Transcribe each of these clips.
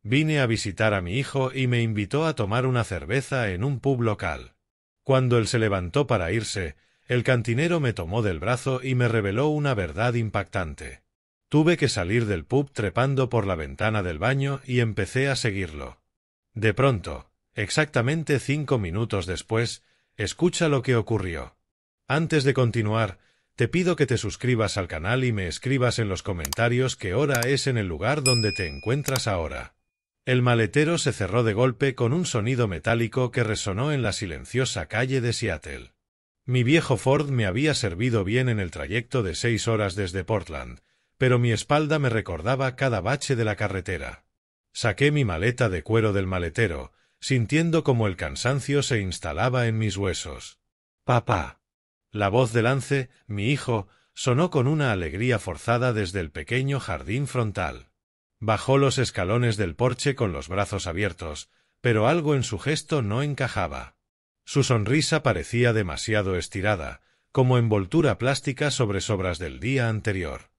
Vine a visitar a mi hijo y me invitó a tomar una cerveza en un pub local. Cuando él se levantó para irse, el cantinero me tomó del brazo y me reveló una verdad impactante. Tuve que salir del pub trepando por la ventana del baño y empecé a seguirlo. De pronto, exactamente 5 minutos después, escucha lo que ocurrió. Antes de continuar, te pido que te suscribas al canal y me escribas en los comentarios qué hora es en el lugar donde te encuentras ahora. El maletero se cerró de golpe con un sonido metálico que resonó en la silenciosa calle de Seattle. Mi viejo Ford me había servido bien en el trayecto de 6 horas desde Portland, pero mi espalda me recordaba cada bache de la carretera. Saqué mi maleta de cuero del maletero, sintiendo como el cansancio se instalaba en mis huesos. «Papá». La voz de Lance, mi hijo, sonó con una alegría forzada desde el pequeño jardín frontal. Bajó los escalones del porche con los brazos abiertos, pero algo en su gesto no encajaba. Su sonrisa parecía demasiado estirada, como envoltura plástica sobre sobras del día anterior.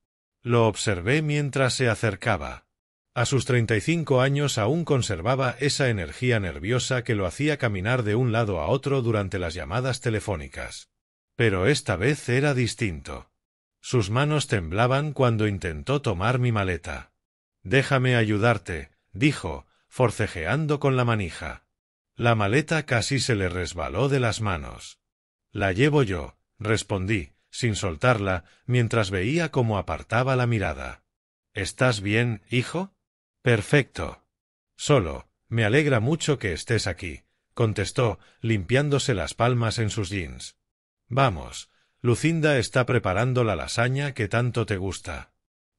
Lo observé mientras se acercaba. A sus 35 años aún conservaba esa energía nerviosa que lo hacía caminar de un lado a otro durante las llamadas telefónicas. Pero esta vez era distinto. Sus manos temblaban cuando intentó tomar mi maleta. «Déjame ayudarte», dijo, forcejeando con la manija. La maleta casi se le resbaló de las manos. «La llevo yo», respondí, sin soltarla, mientras veía cómo apartaba la mirada. «¿Estás bien, hijo?» «Perfecto». «Solo, me alegra mucho que estés aquí», contestó, limpiándose las palmas en sus jeans. «Vamos, Lucinda está preparando la lasaña que tanto te gusta».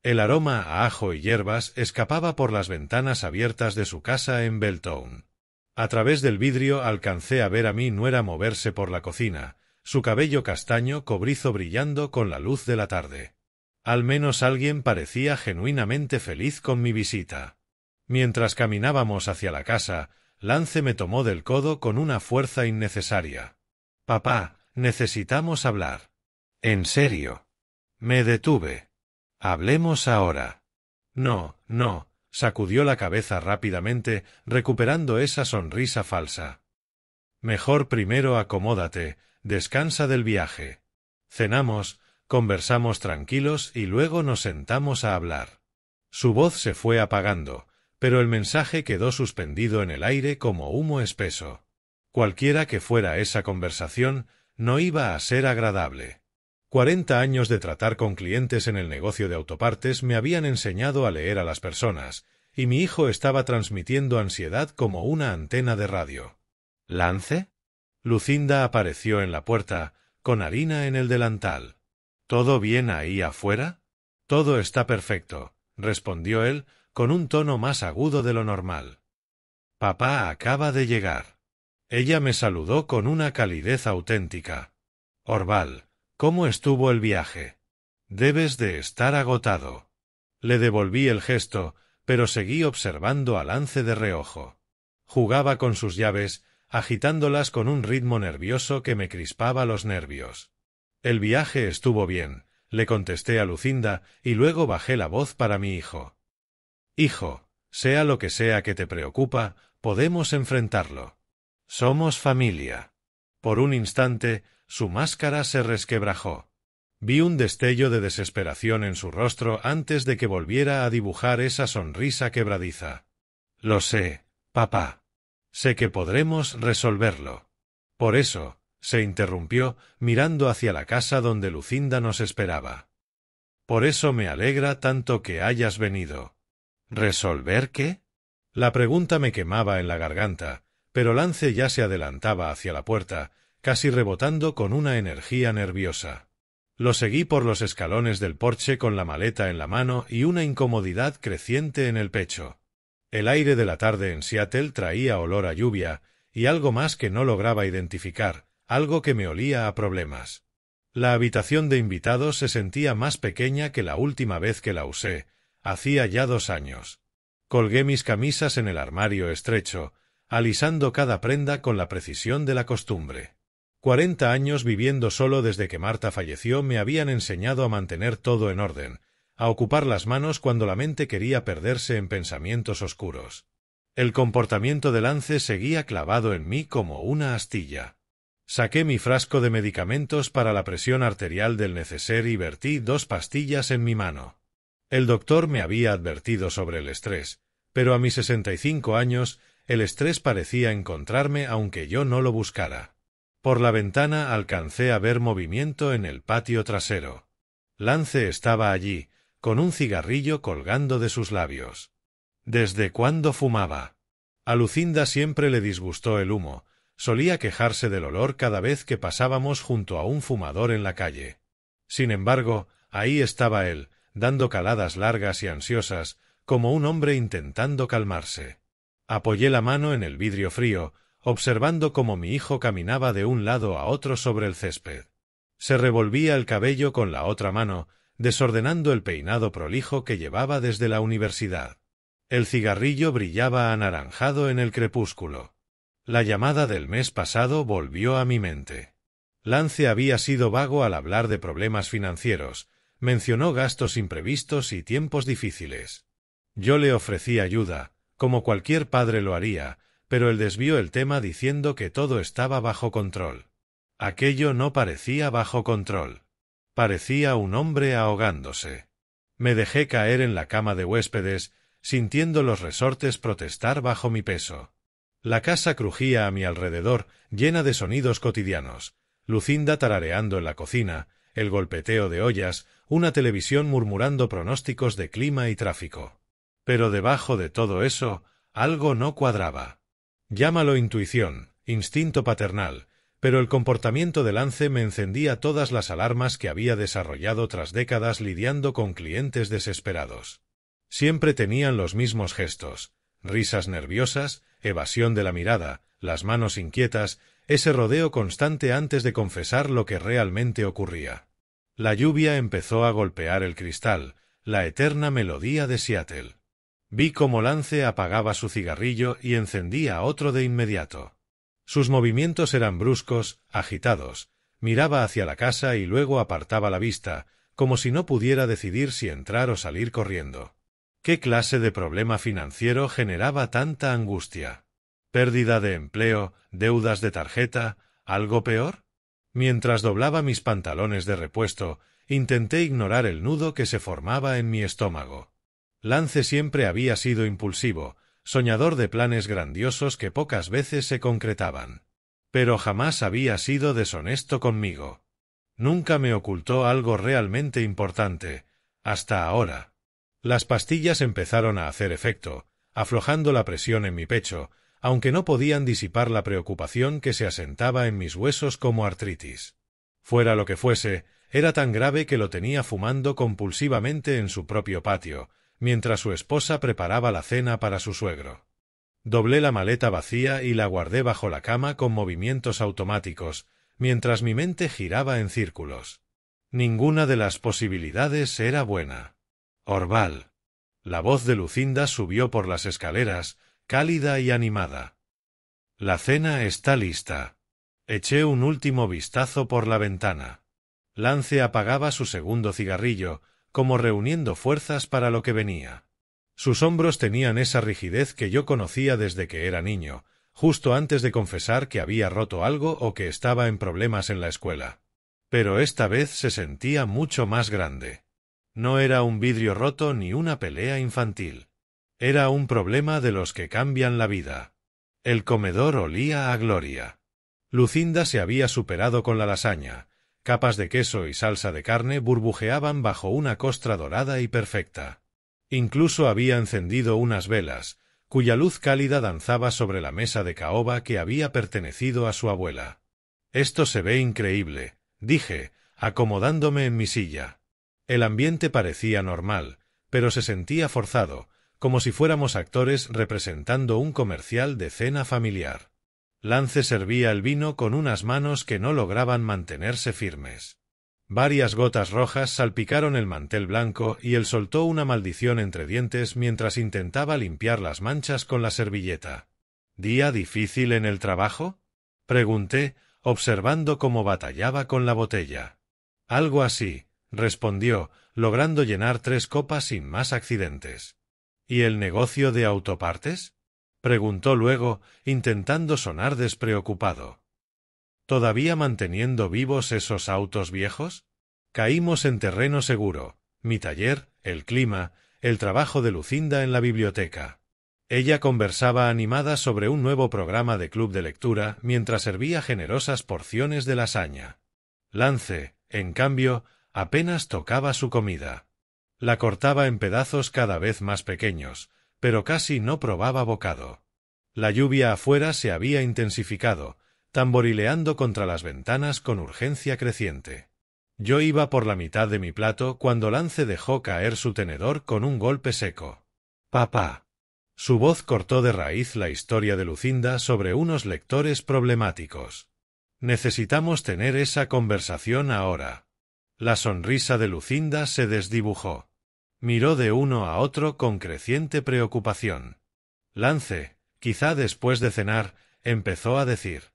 El aroma a ajo y hierbas escapaba por las ventanas abiertas de su casa en Belltown. A través del vidrio alcancé a ver a mi nuera moverse por la cocina, su cabello castaño cobrizo brillando con la luz de la tarde. Al menos alguien parecía genuinamente feliz con mi visita. Mientras caminábamos hacia la casa, Lance me tomó del codo con una fuerza innecesaria. «Papá, necesitamos hablar». «¿En serio?» Me detuve. «Hablemos ahora». «No, no», sacudió la cabeza rápidamente, recuperando esa sonrisa falsa. «Mejor primero acomódate, descansa del viaje. Cenamos, conversamos tranquilos y luego nos sentamos a hablar». Su voz se fue apagando, pero el mensaje quedó suspendido en el aire como humo espeso. Cualquiera que fuera esa conversación, no iba a ser agradable. 40 años de tratar con clientes en el negocio de autopartes me habían enseñado a leer a las personas, y mi hijo estaba transmitiendo ansiedad como una antena de radio. «¿Lance?» Lucinda apareció en la puerta, con harina en el delantal. «¿Todo bien ahí afuera?» «Todo está perfecto», respondió él, con un tono más agudo de lo normal. «Papá acaba de llegar». Ella me saludó con una calidez auténtica. «Orval, ¿cómo estuvo el viaje? Debes de estar agotado». Le devolví el gesto, pero seguí observando a Lance de reojo. Jugaba con sus llaves, agitándolas con un ritmo nervioso que me crispaba los nervios. «El viaje estuvo bien», le contesté a Lucinda, y luego bajé la voz para mi hijo. «Hijo, sea lo que sea que te preocupa, podemos enfrentarlo. Somos familia». Por un instante, su máscara se resquebrajó. Vi un destello de desesperación en su rostro antes de que volviera a dibujar esa sonrisa quebradiza. «Lo sé, papá. Sé que podremos resolverlo». «Por eso», se interrumpió, mirando hacia la casa donde Lucinda nos esperaba. «Por eso me alegra tanto que hayas venido». «¿Resolver qué?» La pregunta me quemaba en la garganta, pero Lance ya se adelantaba hacia la puerta, casi rebotando con una energía nerviosa. Lo seguí por los escalones del porche con la maleta en la mano y una incomodidad creciente en el pecho. El aire de la tarde en Seattle traía olor a lluvia, y algo más que no lograba identificar, algo que me olía a problemas. La habitación de invitados se sentía más pequeña que la última vez que la usé, hacía ya 2 años. Colgué mis camisas en el armario estrecho, alisando cada prenda con la precisión de la costumbre. 40 años viviendo solo desde que Marta falleció me habían enseñado a mantener todo en orden, a ocupar las manos cuando la mente quería perderse en pensamientos oscuros. El comportamiento de Lance seguía clavado en mí como una astilla. Saqué mi frasco de medicamentos para la presión arterial del neceser y vertí 2 pastillas en mi mano. El doctor me había advertido sobre el estrés, pero a mis 65 años, el estrés parecía encontrarme aunque yo no lo buscara. Por la ventana alcancé a ver movimiento en el patio trasero. Lance estaba allí, con un cigarrillo colgando de sus labios. ¿Desde cuándo fumaba? A Lucinda siempre le disgustó el humo. Solía quejarse del olor cada vez que pasábamos junto a un fumador en la calle. Sin embargo, ahí estaba él, dando caladas largas y ansiosas, como un hombre intentando calmarse. Apoyé la mano en el vidrio frío, observando cómo mi hijo caminaba de un lado a otro sobre el césped. Se revolvía el cabello con la otra mano, desordenando el peinado prolijo que llevaba desde la universidad. El cigarrillo brillaba anaranjado en el crepúsculo. La llamada del mes pasado volvió a mi mente. Lance había sido vago al hablar de problemas financieros, mencionó gastos imprevistos y tiempos difíciles. Yo le ofrecí ayuda, como cualquier padre lo haría, pero él desvió el tema diciendo que todo estaba bajo control. Aquello no parecía bajo control. Parecía un hombre ahogándose. Me dejé caer en la cama de huéspedes, sintiendo los resortes protestar bajo mi peso. La casa crujía a mi alrededor, llena de sonidos cotidianos. Lucinda tarareando en la cocina, el golpeteo de ollas, una televisión murmurando pronósticos de clima y tráfico. Pero debajo de todo eso, algo no cuadraba. Llámalo intuición, instinto paternal, pero el comportamiento de Lance me encendía todas las alarmas que había desarrollado tras décadas lidiando con clientes desesperados. Siempre tenían los mismos gestos, risas nerviosas, evasión de la mirada, las manos inquietas, ese rodeo constante antes de confesar lo que realmente ocurría. La lluvia empezó a golpear el cristal, la eterna melodía de Seattle. Vi cómo Lance apagaba su cigarrillo y encendía otro de inmediato. Sus movimientos eran bruscos, agitados. Miraba hacia la casa y luego apartaba la vista, como si no pudiera decidir si entrar o salir corriendo. ¿Qué clase de problema financiero generaba tanta angustia? ¿Pérdida de empleo, deudas de tarjeta, algo peor? Mientras doblaba mis pantalones de repuesto, intenté ignorar el nudo que se formaba en mi estómago. Lance siempre había sido impulsivo, soñador de planes grandiosos que pocas veces se concretaban. Pero jamás había sido deshonesto conmigo. Nunca me ocultó algo realmente importante, hasta ahora. Las pastillas empezaron a hacer efecto, aflojando la presión en mi pecho, aunque no podían disipar la preocupación que se asentaba en mis huesos como artritis. Fuera lo que fuese, era tan grave que lo tenía fumando compulsivamente en su propio patio, mientras su esposa preparaba la cena para su suegro. Doblé la maleta vacía y la guardé bajo la cama con movimientos automáticos, mientras mi mente giraba en círculos. Ninguna de las posibilidades era buena. Orval. La voz de Lucinda subió por las escaleras, cálida y animada. La cena está lista. Eché un último vistazo por la ventana. Lance apagaba su segundo cigarrillo, como reuniendo fuerzas para lo que venía. Sus hombros tenían esa rigidez que yo conocía desde que era niño, justo antes de confesar que había roto algo o que estaba en problemas en la escuela. Pero esta vez se sentía mucho más grande. No era un vidrio roto ni una pelea infantil. Era un problema de los que cambian la vida. El comedor olía a gloria. Lucinda se había superado con la lasaña. Capas de queso y salsa de carne burbujeaban bajo una costra dorada y perfecta. Incluso había encendido unas velas, cuya luz cálida danzaba sobre la mesa de caoba que había pertenecido a su abuela. «Esto se ve increíble», dije, acomodándome en mi silla. El ambiente parecía normal, pero se sentía forzado, como si fuéramos actores representando un comercial de cena familiar. Lance servía el vino con unas manos que no lograban mantenerse firmes. Varias gotas rojas salpicaron el mantel blanco y él soltó una maldición entre dientes mientras intentaba limpiar las manchas con la servilleta. ¿Día difícil en el trabajo?, pregunté, observando cómo batallaba con la botella. Algo así, respondió, logrando llenar 3 copas sin más accidentes. ¿Y el negocio de autopartes? preguntó luego, intentando sonar despreocupado. ¿Todavía manteniendo vivos esos autos viejos? Caímos en terreno seguro, mi taller, el clima, el trabajo de Lucinda en la biblioteca. Ella conversaba animada sobre un nuevo programa de club de lectura mientras servía generosas porciones de lasaña. Lance, en cambio, apenas tocaba su comida. La cortaba en pedazos cada vez más pequeños, pero casi no probaba bocado. La lluvia afuera se había intensificado, tamborileando contra las ventanas con urgencia creciente. Yo iba por la mitad de mi plato cuando Lance dejó caer su tenedor con un golpe seco. «Papá». Su voz cortó de raíz la historia de Lucinda sobre unos lectores problemáticos. Necesitamos tener esa conversación ahora. La sonrisa de Lucinda se desdibujó. Miró de uno a otro con creciente preocupación. Lance, quizá después de cenar, empezó a decir.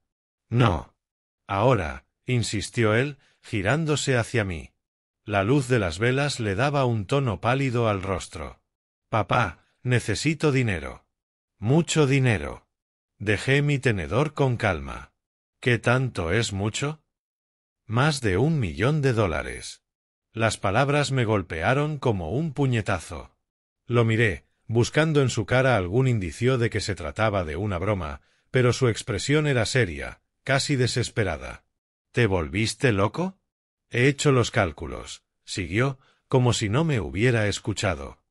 «No. Ahora», insistió él, girándose hacia mí. La luz de las velas le daba un tono pálido al rostro. «Papá, necesito dinero. Mucho dinero». Dejé mi tenedor con calma. «¿Qué tanto es mucho?» «Más de $1.000.000. Las palabras me golpearon como un puñetazo. Lo miré, buscando en su cara algún indicio de que se trataba de una broma, pero su expresión era seria, casi desesperada. «¿Te volviste loco?» «He hecho los cálculos», siguió, como si no me hubiera escuchado.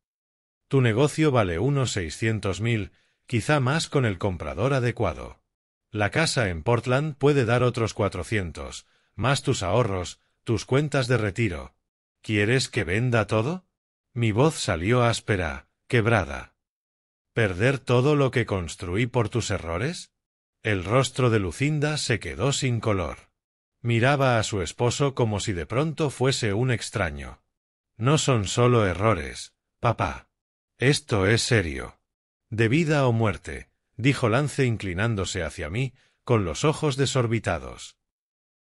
«Tu negocio vale unos 600.000, quizá más con el comprador adecuado. La casa en Portland puede dar otros 400, más tus ahorros, tus cuentas de retiro. ¿Quieres que venda todo?» Mi voz salió áspera, quebrada. «¿Perder todo lo que construí por tus errores?» El rostro de Lucinda se quedó sin color. Miraba a su esposo como si de pronto fuese un extraño. «No son solo errores, papá. Esto es serio. De vida o muerte», dijo Lance inclinándose hacia mí, con los ojos desorbitados.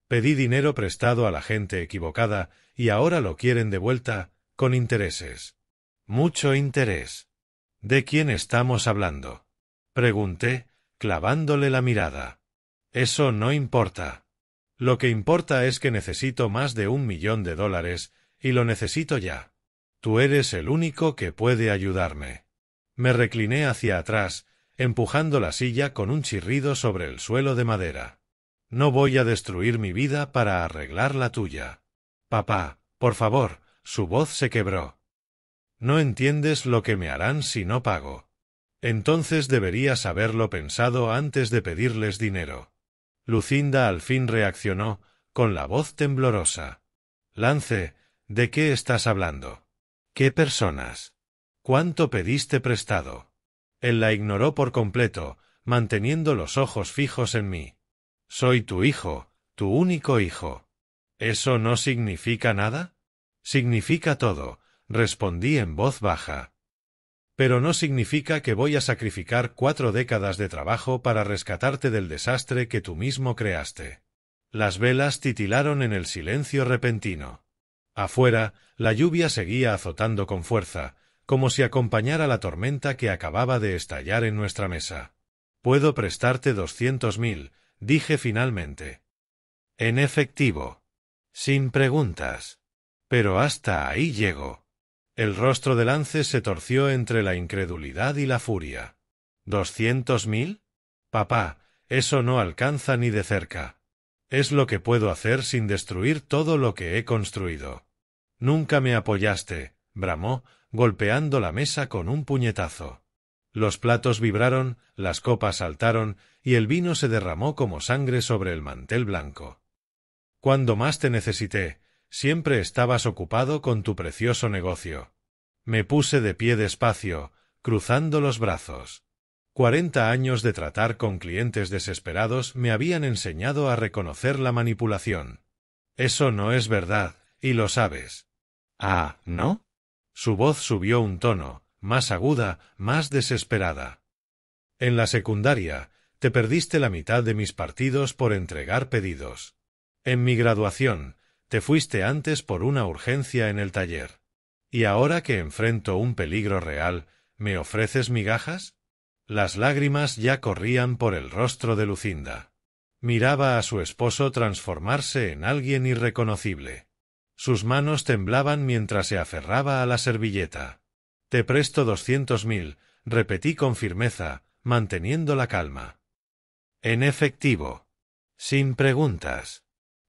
«Pedí dinero prestado a la gente equivocada y ahora lo quieren de vuelta, con intereses». «Mucho interés». «¿De quién estamos hablando?», pregunté, clavándole la mirada. «Eso no importa. Lo que importa es que necesito más de $1.000.000, y lo necesito ya. Tú eres el único que puede ayudarme». Me recliné hacia atrás, empujando la silla con un chirrido sobre el suelo de madera. «No voy a destruir mi vida para arreglar la tuya. Papá, por favor», su voz se quebró. «No entiendes lo que me harán si no pago. Entonces deberías haberlo pensado antes de pedirles dinero». Lucinda al fin reaccionó, con la voz temblorosa. «Lance, ¿de qué estás hablando? ¿Qué personas? ¿Cuánto pediste prestado?» Él la ignoró por completo, manteniendo los ojos fijos en mí. «Soy tu hijo, tu único hijo». «¿Eso no significa nada?» «Significa todo», respondí en voz baja. «Pero no significa que voy a sacrificar 4 décadas de trabajo para rescatarte del desastre que tú mismo creaste». Las velas titilaron en el silencio repentino. Afuera, la lluvia seguía azotando con fuerza, como si acompañara la tormenta que acababa de estallar en nuestra mesa. «Puedo prestarte 200.000, dije finalmente. «En efectivo. Sin preguntas. Pero hasta ahí llego». El rostro de Lance se torció entre la incredulidad y la furia. «¿200.000? Papá, eso no alcanza ni de cerca. Es lo que puedo hacer sin destruir todo lo que he construido». «Nunca me apoyaste», bramó, golpeando la mesa con un puñetazo. Los platos vibraron, las copas saltaron, y el vino se derramó como sangre sobre el mantel blanco. «Cuando más te necesité, siempre estabas ocupado con tu precioso negocio». Me puse de pie despacio, cruzando los brazos. 40 años de tratar con clientes desesperados me habían enseñado a reconocer la manipulación. «Eso no es verdad, y lo sabes». «Ah, ¿no?». Su voz subió un tono, más aguda, más desesperada. «En la secundaria, te perdiste la mitad de mis partidos por entregar pedidos. En mi graduación, te fuiste antes por una urgencia en el taller. ¿Y ahora que enfrento un peligro real, me ofreces migajas?». Las lágrimas ya corrían por el rostro de Lucinda. Miraba a su esposo transformarse en alguien irreconocible. Sus manos temblaban mientras se aferraba a la servilleta. «Te presto 200.000», repetí con firmeza, manteniendo la calma. «En efectivo. Sin preguntas.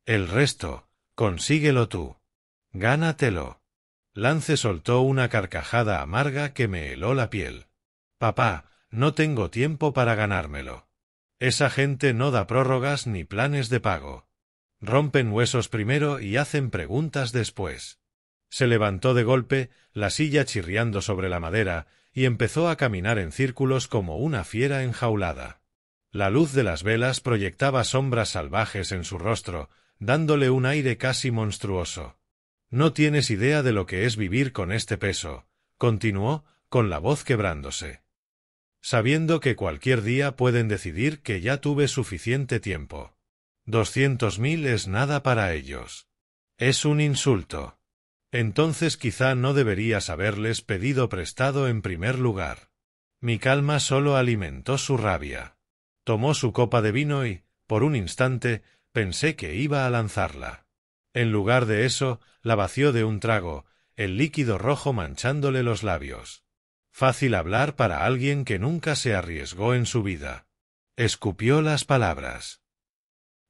El resto, consíguelo tú. Gánatelo». Lance soltó una carcajada amarga que me heló la piel. «Papá, no tengo tiempo para ganármelo. Esa gente no da prórrogas ni planes de pago. Rompen huesos primero y hacen preguntas después». Se levantó de golpe, la silla chirriando sobre la madera, y empezó a caminar en círculos como una fiera enjaulada. La luz de las velas proyectaba sombras salvajes en su rostro, dándole un aire casi monstruoso. «No tienes idea de lo que es vivir con este peso», continuó, con la voz quebrándose. «Sabiendo que cualquier día pueden decidir que ya tuve suficiente tiempo. 200.000 es nada para ellos. Es un insulto. Entonces quizá no deberías haberles pedido prestado en primer lugar». Mi calma solo alimentó su rabia. Tomó su copa de vino y, por un instante, pensé que iba a lanzarla. En lugar de eso, la vació de un trago, el líquido rojo manchándole los labios. Fácil hablar para alguien que nunca se arriesgó en su vida. Escupió las palabras.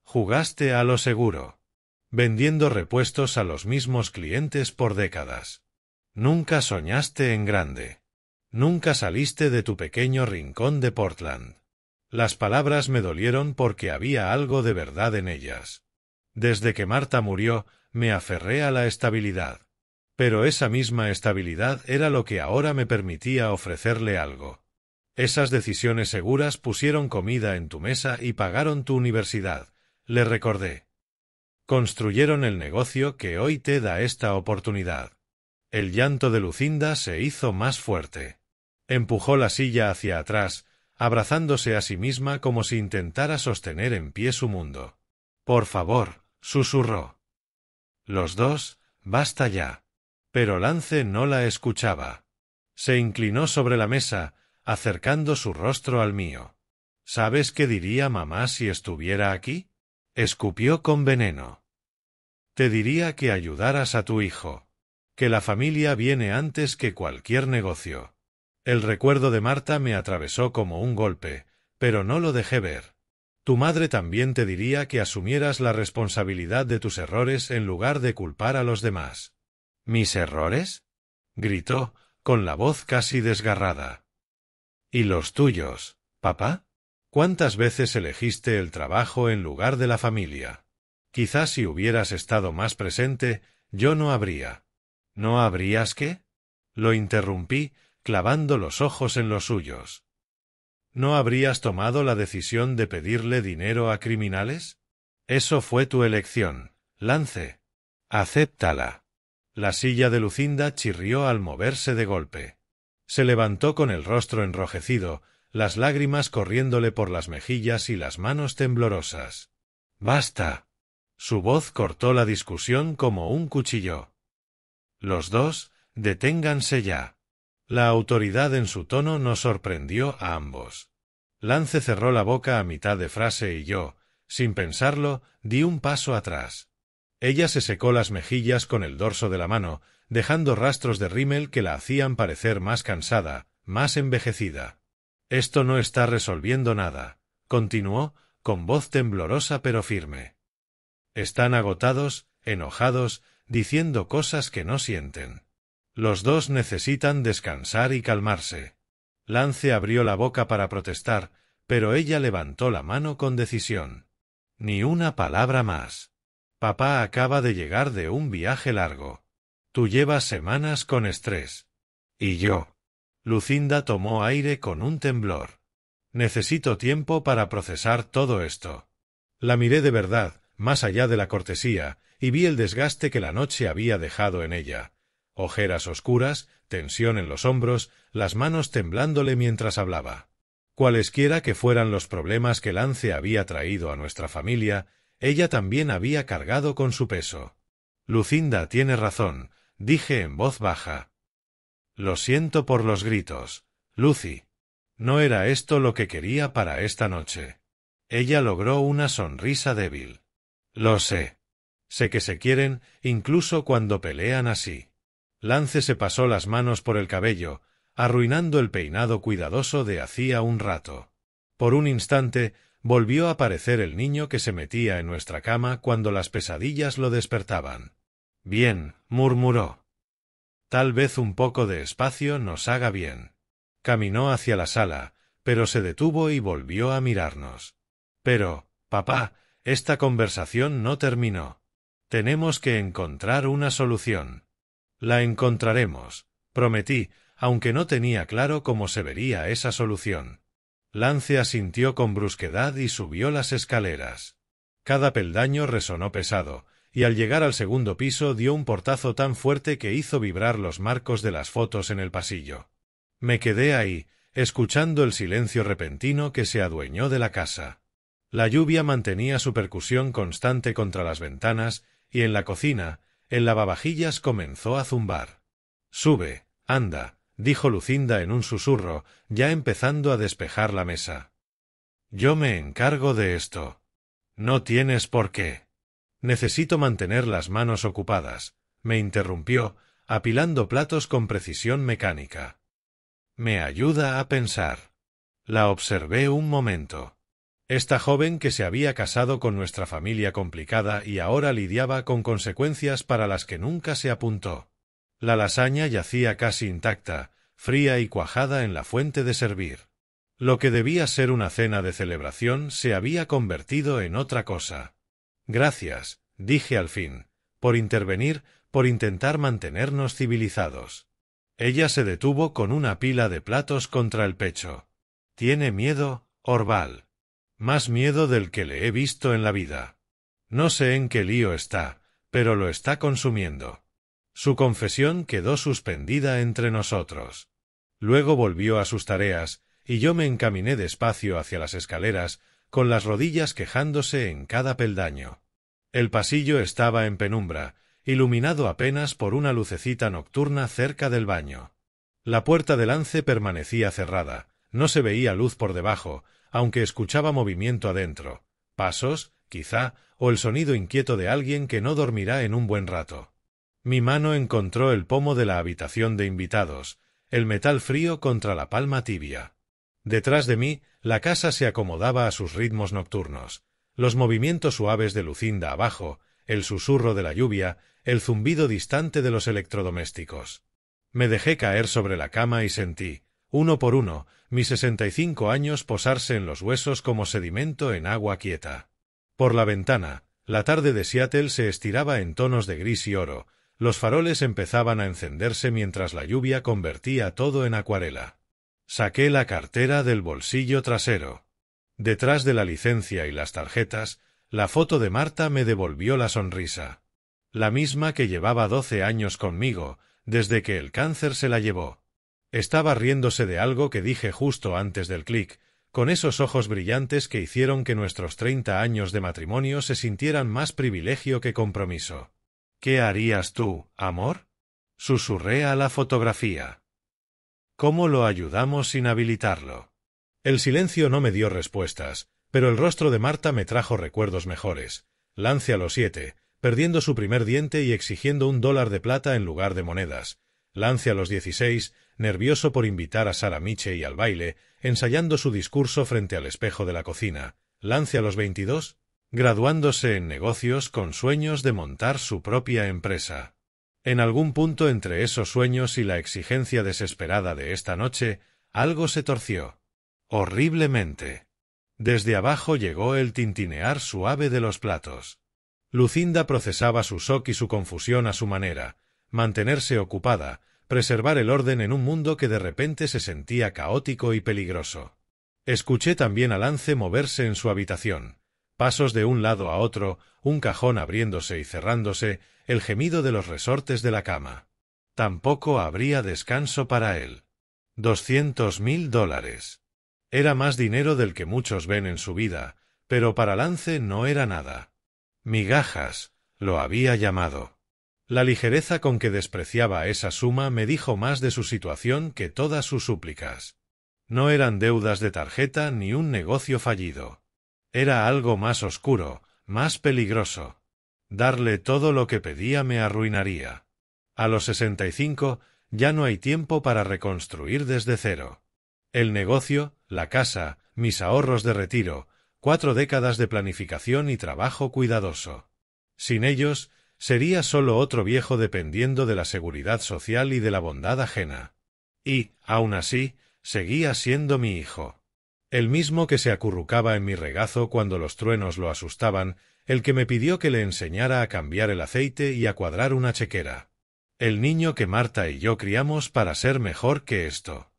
«Jugaste a lo seguro, vendiendo repuestos a los mismos clientes por décadas. Nunca soñaste en grande. Nunca saliste de tu pequeño rincón de Portland». Las palabras me dolieron porque había algo de verdad en ellas. Desde que Marta murió, me aferré a la estabilidad. Pero esa misma estabilidad era lo que ahora me permitía ofrecerle algo. Esas decisiones seguras pusieron comida en tu mesa y pagaron tu universidad, le recordé. Construyeron el negocio que hoy te da esta oportunidad. El llanto de Lucinda se hizo más fuerte. Empujó la silla hacia atrás, abrazándose a sí misma como si intentara sostener en pie su mundo. «Por favor», susurró. «Los dos, basta ya». Pero Lance no la escuchaba. Se inclinó sobre la mesa, acercando su rostro al mío. «¿Sabes qué diría mamá si estuviera aquí?», escupió con veneno. «Te diría que ayudaras a tu hijo. Que la familia viene antes que cualquier negocio». El recuerdo de Marta me atravesó como un golpe, pero no lo dejé ver. «Tu madre también te diría que asumieras la responsabilidad de tus errores en lugar de culpar a los demás». «¿Mis errores?», gritó, con la voz casi desgarrada. «¿Y los tuyos, papá? ¿Cuántas veces elegiste el trabajo en lugar de la familia? Quizás si hubieras estado más presente, yo no habría». «¿No habrías qué?», lo interrumpí, clavando los ojos en los suyos. «¿No habrías tomado la decisión de pedirle dinero a criminales? Eso fue tu elección, Lance. Acéptala». La silla de Lucinda chirrió al moverse de golpe. Se levantó con el rostro enrojecido, las lágrimas corriéndole por las mejillas y las manos temblorosas. «Basta». Su voz cortó la discusión como un cuchillo. «Los dos, deténganse ya». La autoridad en su tono nos sorprendió a ambos. Lance cerró la boca a mitad de frase y yo, sin pensarlo, di un paso atrás. Ella se secó las mejillas con el dorso de la mano, dejando rastros de rímel que la hacían parecer más cansada, más envejecida. «Esto no está resolviendo nada», continuó, con voz temblorosa pero firme. «Están agotados, enojados, diciendo cosas que no sienten. Los dos necesitan descansar y calmarse». Lance abrió la boca para protestar, pero ella levantó la mano con decisión. «Ni una palabra más. Papá acaba de llegar de un viaje largo. Tú llevas semanas con estrés. Y yo». Lucinda tomó aire con un temblor. «Necesito tiempo para procesar todo esto». La miré de verdad, más allá de la cortesía, y vi el desgaste que la noche había dejado en ella. Ojeras oscuras, tensión en los hombros, las manos temblándole mientras hablaba. Cualesquiera que fueran los problemas que Lance había traído a nuestra familia, ella también había cargado con su peso. «Lucinda tiene razón», dije en voz baja. «Lo siento por los gritos, Lucy». No era esto lo que quería para esta noche. Ella logró una sonrisa débil. Lo sé. Sé que se quieren, incluso cuando pelean así. Lance se pasó las manos por el cabello, arruinando el peinado cuidadoso de hacía un rato. Por un instante, volvió a aparecer el niño que se metía en nuestra cama cuando las pesadillas lo despertaban. Bien, murmuró. Tal vez un poco de espacio nos haga bien. Caminó hacia la sala, pero se detuvo y volvió a mirarnos. Pero, papá, esta conversación no terminó. Tenemos que encontrar una solución. La encontraremos, prometí, aunque no tenía claro cómo se vería esa solución. Lance asintió con brusquedad y subió las escaleras. Cada peldaño resonó pesado, y al llegar al segundo piso dio un portazo tan fuerte que hizo vibrar los marcos de las fotos en el pasillo. Me quedé ahí, escuchando el silencio repentino que se adueñó de la casa. La lluvia mantenía su percusión constante contra las ventanas, y en la cocina, el lavavajillas comenzó a zumbar. «Sube, anda», dijo Lucinda en un susurro, ya empezando a despejar la mesa. «Yo me encargo de esto». «No tienes por qué». «Necesito mantener las manos ocupadas», me interrumpió, apilando platos con precisión mecánica. «Me ayuda a pensar». La observé un momento. Esta joven que se había casado con nuestra familia complicada y ahora lidiaba con consecuencias para las que nunca se apuntó. La lasaña yacía casi intacta, fría y cuajada en la fuente de servir. Lo que debía ser una cena de celebración se había convertido en otra cosa. «Gracias», dije al fin, «por intervenir, por intentar mantenernos civilizados». Ella se detuvo con una pila de platos contra el pecho. «¿Tiene miedo, Orval?» «Más miedo del que le he visto en la vida. No sé en qué lío está, pero lo está consumiendo». Su confesión quedó suspendida entre nosotros. Luego volvió a sus tareas, y yo me encaminé despacio hacia las escaleras, con las rodillas quejándose en cada peldaño. El pasillo estaba en penumbra, iluminado apenas por una lucecita nocturna cerca del baño. La puerta de Lance permanecía cerrada, no se veía luz por debajo, aunque escuchaba movimiento adentro, pasos, quizá, o el sonido inquieto de alguien que no dormirá en un buen rato. Mi mano encontró el pomo de la habitación de invitados, el metal frío contra la palma tibia. Detrás de mí, la casa se acomodaba a sus ritmos nocturnos, los movimientos suaves de Lucinda abajo, el susurro de la lluvia, el zumbido distante de los electrodomésticos. Me dejé caer sobre la cama y sentí, uno por uno, mis 65 años posarse en los huesos como sedimento en agua quieta. Por la ventana, la tarde de Seattle se estiraba en tonos de gris y oro, los faroles empezaban a encenderse mientras la lluvia convertía todo en acuarela. Saqué la cartera del bolsillo trasero. Detrás de la licencia y las tarjetas, la foto de Marta me devolvió la sonrisa. La misma que llevaba 12 años conmigo, desde que el cáncer se la llevó. Estaba riéndose de algo que dije justo antes del clic, con esos ojos brillantes que hicieron que nuestros 30 años de matrimonio se sintieran más privilegio que compromiso. «¿Qué harías tú, amor?», susurré a la fotografía. «¿Cómo lo ayudamos sin habilitarlo?». El silencio no me dio respuestas, pero el rostro de Marta me trajo recuerdos mejores. Lance a los 7, perdiendo su primer diente y exigiendo $1 de plata en lugar de monedas. Lance a los 16, nervioso por invitar a Sarah Michey al baile, ensayando su discurso frente al espejo de la cocina. Lance a los 22, graduándose en negocios con sueños de montar su propia empresa. En algún punto entre esos sueños y la exigencia desesperada de esta noche, algo se torció. Horriblemente. Desde abajo llegó el tintinear suave de los platos. Lucinda procesaba su shock y su confusión a su manera, mantenerse ocupada, preservar el orden en un mundo que de repente se sentía caótico y peligroso. Escuché también a Lance moverse en su habitación. Pasos de un lado a otro, un cajón abriéndose y cerrándose, el gemido de los resortes de la cama. Tampoco habría descanso para él. $200.000. Era más dinero del que muchos ven en su vida, pero para Lance no era nada. Migajas, lo había llamado. La ligereza con que despreciaba esa suma me dijo más de su situación que todas sus súplicas. No eran deudas de tarjeta ni un negocio fallido. Era algo más oscuro, más peligroso. Darle todo lo que pedía me arruinaría. A los 65 ya no hay tiempo para reconstruir desde cero. El negocio, la casa, mis ahorros de retiro, 4 décadas de planificación y trabajo cuidadoso. Sin ellos, sería solo otro viejo dependiendo de la seguridad social y de la bondad ajena. Y, aun así, seguía siendo mi hijo. El mismo que se acurrucaba en mi regazo cuando los truenos lo asustaban, el que me pidió que le enseñara a cambiar el aceite y a cuadrar una chequera. El niño que Marta y yo criamos para ser mejor que esto.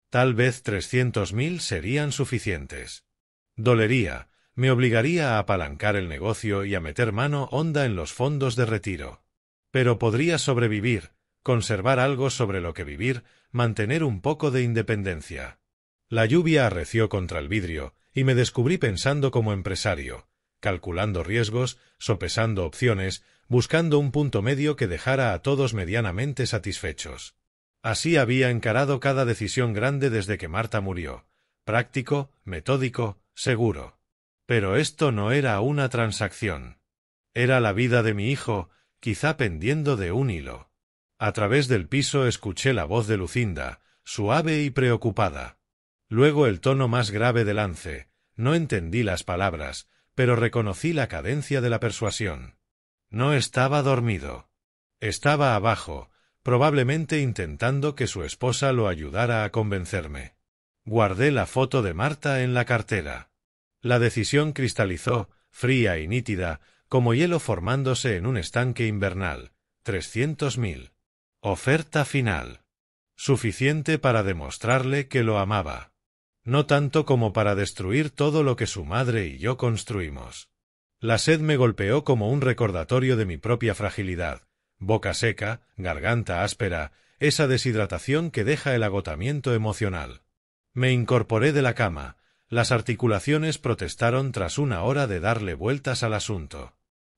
Tal vez 300.000 serían suficientes. Dolería, me obligaría a apalancar el negocio y a meter mano honda en los fondos de retiro. Pero podría sobrevivir, conservar algo sobre lo que vivir, mantener un poco de independencia. La lluvia arreció contra el vidrio, y me descubrí pensando como empresario, calculando riesgos, sopesando opciones, buscando un punto medio que dejara a todos medianamente satisfechos. Así había encarado cada decisión grande desde que Marta murió. Práctico, metódico, seguro. Pero esto no era una transacción. Era la vida de mi hijo, quizá pendiendo de un hilo. A través del piso escuché la voz de Lucinda, suave y preocupada. Luego el tono más grave de Lance. No entendí las palabras, pero reconocí la cadencia de la persuasión. No estaba dormido. Estaba abajo, probablemente intentando que su esposa lo ayudara a convencerme. Guardé la foto de Marta en la cartera. La decisión cristalizó, fría y nítida, como hielo formándose en un estanque invernal. 300.000. Oferta final. Suficiente para demostrarle que lo amaba. No tanto como para destruir todo lo que su madre y yo construimos. La sed me golpeó como un recordatorio de mi propia fragilidad. Boca seca, garganta áspera, esa deshidratación que deja el agotamiento emocional. Me incorporé de la cama. Las articulaciones protestaron tras una hora de darle vueltas al asunto.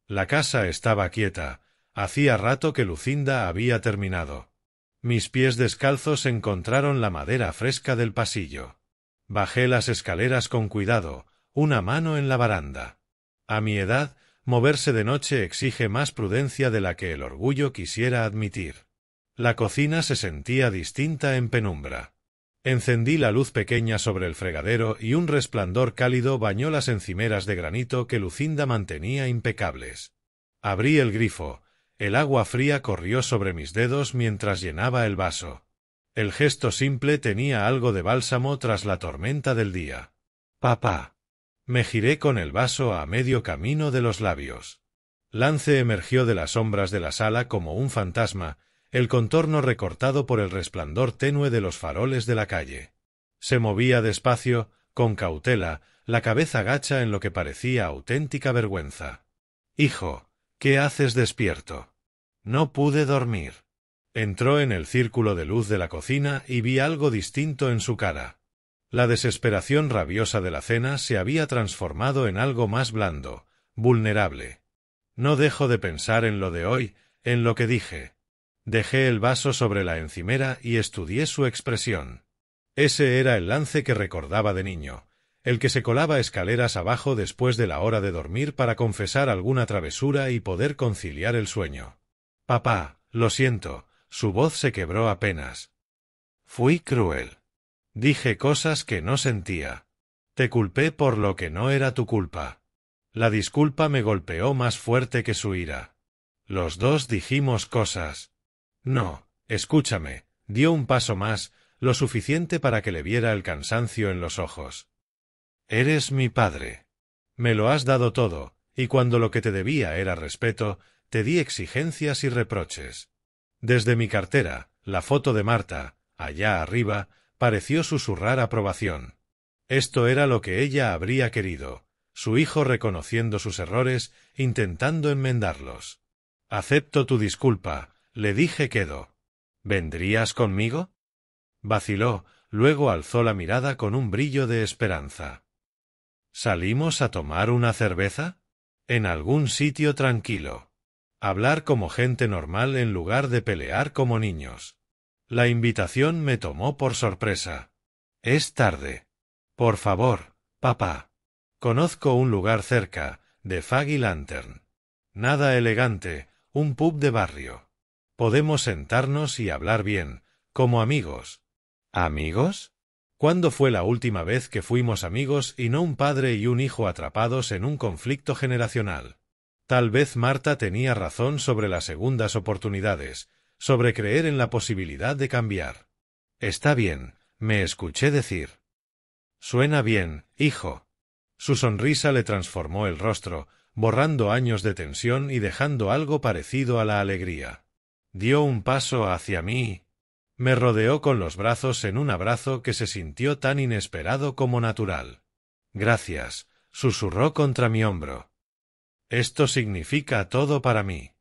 La casa estaba quieta. Hacía rato que Lucinda había terminado. Mis pies descalzos encontraron la madera fresca del pasillo. Bajé las escaleras con cuidado, una mano en la baranda. A mi edad, moverse de noche exige más prudencia de la que el orgullo quisiera admitir. La cocina se sentía distinta en penumbra. Encendí la luz pequeña sobre el fregadero y un resplandor cálido bañó las encimeras de granito que Lucinda mantenía impecables. Abrí el grifo. El agua fría corrió sobre mis dedos mientras llenaba el vaso. El gesto simple tenía algo de bálsamo tras la tormenta del día. «Papá». Me giré con el vaso a medio camino de los labios. Lance emergió de las sombras de la sala como un fantasma, el contorno recortado por el resplandor tenue de los faroles de la calle. Se movía despacio, con cautela, la cabeza gacha en lo que parecía auténtica vergüenza. «Hijo, ¿qué haces despierto?» No pude dormir. Entró en el círculo de luz de la cocina y vi algo distinto en su cara. La desesperación rabiosa de la cena se había transformado en algo más blando, vulnerable. No dejo de pensar en lo de hoy, en lo que dije. Dejé el vaso sobre la encimera y estudié su expresión. Ese era el Lance que recordaba de niño, el que se colaba escaleras abajo después de la hora de dormir para confesar alguna travesura y poder conciliar el sueño. «Papá, lo siento», su voz se quebró apenas. «Fui cruel. Dije cosas que no sentía. Te culpé por lo que no era tu culpa». La disculpa me golpeó más fuerte que su ira. Los dos dijimos cosas. «No, escúchame», dio un paso más, lo suficiente para que le viera el cansancio en los ojos. «Eres mi padre. Me lo has dado todo, y cuando lo que te debía era respeto, te di exigencias y reproches. Desde mi cartera, la foto de Marta, allá arriba, pareció susurrar aprobación. Esto era lo que ella habría querido, su hijo reconociendo sus errores, intentando enmendarlos. «Acepto tu disculpa», le dije quedo. «¿Vendrías conmigo?» Vaciló, luego alzó la mirada con un brillo de esperanza. «¿Salimos a tomar una cerveza? En algún sitio tranquilo. Hablar como gente normal en lugar de pelear como niños». La invitación me tomó por sorpresa. Es tarde. Por favor, papá. Conozco un lugar cerca, de Faggy Lantern. Nada elegante, un pub de barrio. Podemos sentarnos y hablar bien, como amigos. ¿Amigos? ¿Cuándo fue la última vez que fuimos amigos y no un padre y un hijo atrapados en un conflicto generacional? Tal vez Marta tenía razón sobre las segundas oportunidades, sobre creer en la posibilidad de cambiar. Está bien, me escuché decir. Suena bien, hijo. Su sonrisa le transformó el rostro, borrando años de tensión y dejando algo parecido a la alegría. Dio un paso hacia mí. Me rodeó con los brazos en un abrazo que se sintió tan inesperado como natural. Gracias, susurró contra mi hombro. Esto significa todo para mí.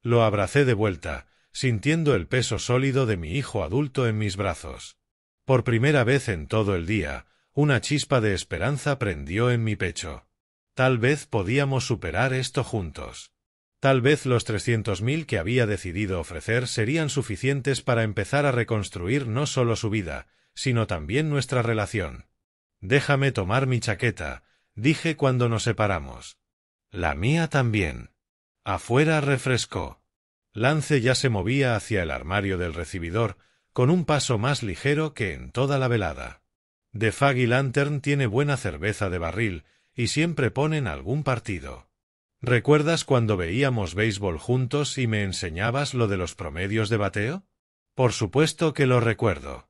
Lo abracé de vuelta, sintiendo el peso sólido de mi hijo adulto en mis brazos. Por primera vez en todo el día, una chispa de esperanza prendió en mi pecho. Tal vez podíamos superar esto juntos. Tal vez los 300.000 que había decidido ofrecer serían suficientes para empezar a reconstruir no solo su vida, sino también nuestra relación. Déjame tomar mi chaqueta, dije cuando nos separamos. La mía también. Afuera refrescó. Lance ya se movía hacia el armario del recibidor, con un paso más ligero que en toda la velada. The Faggy Lantern tiene buena cerveza de barril, y siempre ponen algún partido. ¿Recuerdas cuando veíamos béisbol juntos y me enseñabas lo de los promedios de bateo? Por supuesto que lo recuerdo.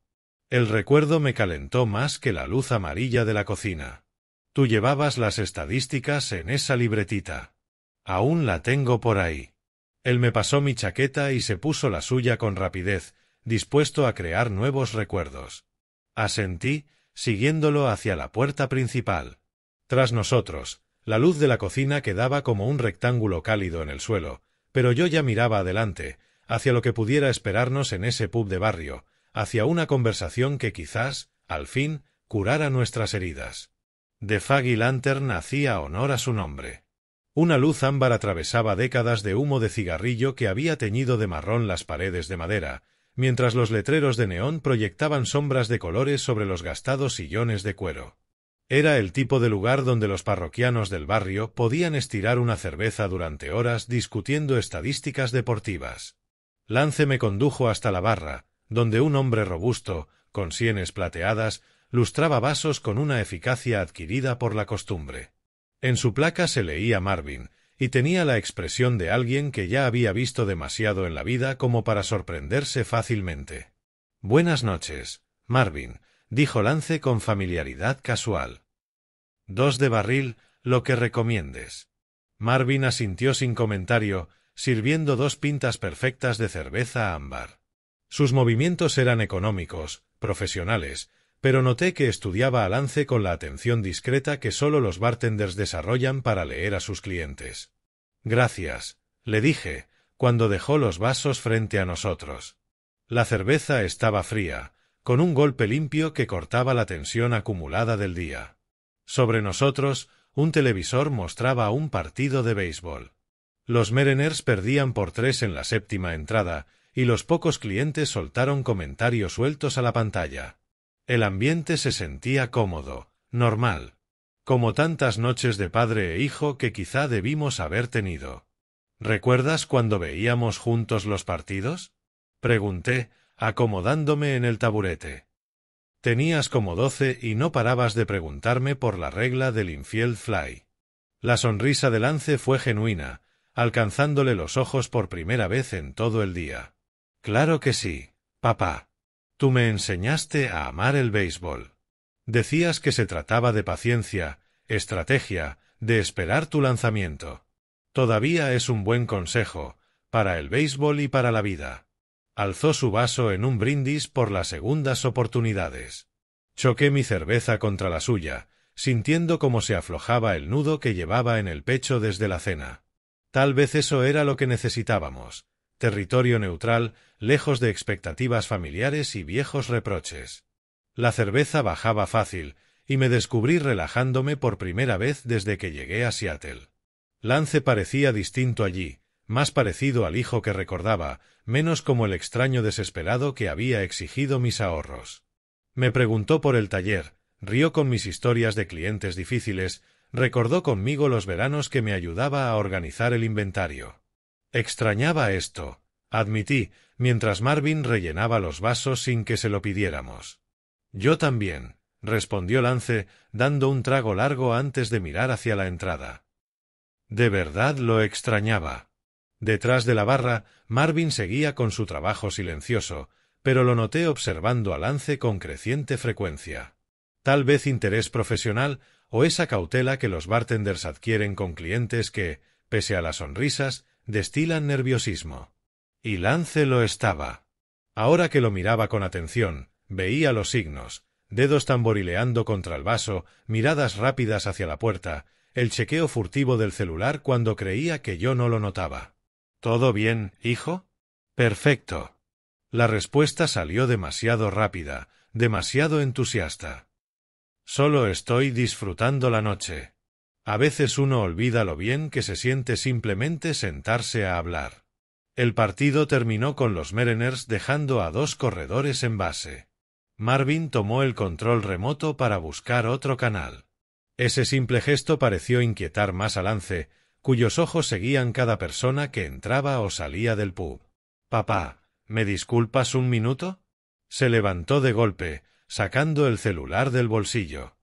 El recuerdo me calentó más que la luz amarilla de la cocina. Tú llevabas las estadísticas en esa libretita. Aún la tengo por ahí. Él me pasó mi chaqueta y se puso la suya con rapidez, dispuesto a crear nuevos recuerdos. Asentí, siguiéndolo hacia la puerta principal. Tras nosotros, la luz de la cocina quedaba como un rectángulo cálido en el suelo, pero yo ya miraba adelante, hacia lo que pudiera esperarnos en ese pub de barrio, hacia una conversación que quizás, al fin, curara nuestras heridas. The Faggy Lantern hacía honor a su nombre. Una luz ámbar atravesaba décadas de humo de cigarrillo que había teñido de marrón las paredes de madera, mientras los letreros de neón proyectaban sombras de colores sobre los gastados sillones de cuero. Era el tipo de lugar donde los parroquianos del barrio podían estirar una cerveza durante horas discutiendo estadísticas deportivas. Lance me condujo hasta la barra, donde un hombre robusto, con sienes plateadas, lustraba vasos con una eficacia adquirida por la costumbre. En su placa se leía Marvin, y tenía la expresión de alguien que ya había visto demasiado en la vida como para sorprenderse fácilmente. «Buenas noches, Marvin», dijo Lance con familiaridad casual. «2 de barril, lo que recomiendes». Marvin asintió sin comentario, sirviendo 2 pintas perfectas de cerveza ámbar. Sus movimientos eran económicos, profesionales, pero noté que estudiaba a Lance con la atención discreta que solo los bartenders desarrollan para leer a sus clientes. «Gracias», le dije, cuando dejó los vasos frente a nosotros. La cerveza estaba fría, con un golpe limpio que cortaba la tensión acumulada del día. Sobre nosotros, un televisor mostraba un partido de béisbol. Los Mariners perdían por 3 en la 7ª entrada, y los pocos clientes soltaron comentarios sueltos a la pantalla. El ambiente se sentía cómodo, normal, como tantas noches de padre e hijo que quizá debimos haber tenido. ¿Recuerdas cuando veíamos juntos los partidos?, pregunté, acomodándome en el taburete. Tenías como 12 y no parabas de preguntarme por la regla del infield fly. La sonrisa de Lance fue genuina, alcanzándole los ojos por primera vez en todo el día. Claro que sí, papá. Tú me enseñaste a amar el béisbol. Decías que se trataba de paciencia, estrategia, de esperar tu lanzamiento. Todavía es un buen consejo, para el béisbol y para la vida. Alzó su vaso en un brindis por las segundas oportunidades. Choqué mi cerveza contra la suya, sintiendo cómo se aflojaba el nudo que llevaba en el pecho desde la cena. Tal vez eso era lo que necesitábamos. Territorio neutral, lejos de expectativas familiares y viejos reproches. La cerveza bajaba fácil, y me descubrí relajándome por primera vez desde que llegué a Seattle. Lance parecía distinto allí, más parecido al hijo que recordaba, menos como el extraño desesperado que había exigido mis ahorros. Me preguntó por el taller, rió con mis historias de clientes difíciles, recordó conmigo los veranos que me ayudaba a organizar el inventario. Extrañaba esto, admití, mientras Marvin rellenaba los vasos sin que se lo pidiéramos. Yo también, respondió Lance, dando un trago largo antes de mirar hacia la entrada. De verdad lo extrañaba. Detrás de la barra, Marvin seguía con su trabajo silencioso, pero lo noté observando a Lance con creciente frecuencia. Tal vez interés profesional o esa cautela que los bartenders adquieren con clientes que, pese a las sonrisas, destilan nerviosismo. Y Lance lo estaba. Ahora que lo miraba con atención, veía los signos, dedos tamborileando contra el vaso, miradas rápidas hacia la puerta, el chequeo furtivo del celular cuando creía que yo no lo notaba. ¿Todo bien, hijo? Perfecto. La respuesta salió demasiado rápida, demasiado entusiasta. Solo estoy disfrutando la noche. A veces uno olvida lo bien que se siente simplemente sentarse a hablar. El partido terminó con los Mariners dejando a 2 corredores en base. Marvin tomó el control remoto para buscar otro canal. Ese simple gesto pareció inquietar más a Lance, cuyos ojos seguían cada persona que entraba o salía del pub. «Papá, ¿me disculpas un minuto?» Se levantó de golpe, sacando el celular del bolsillo.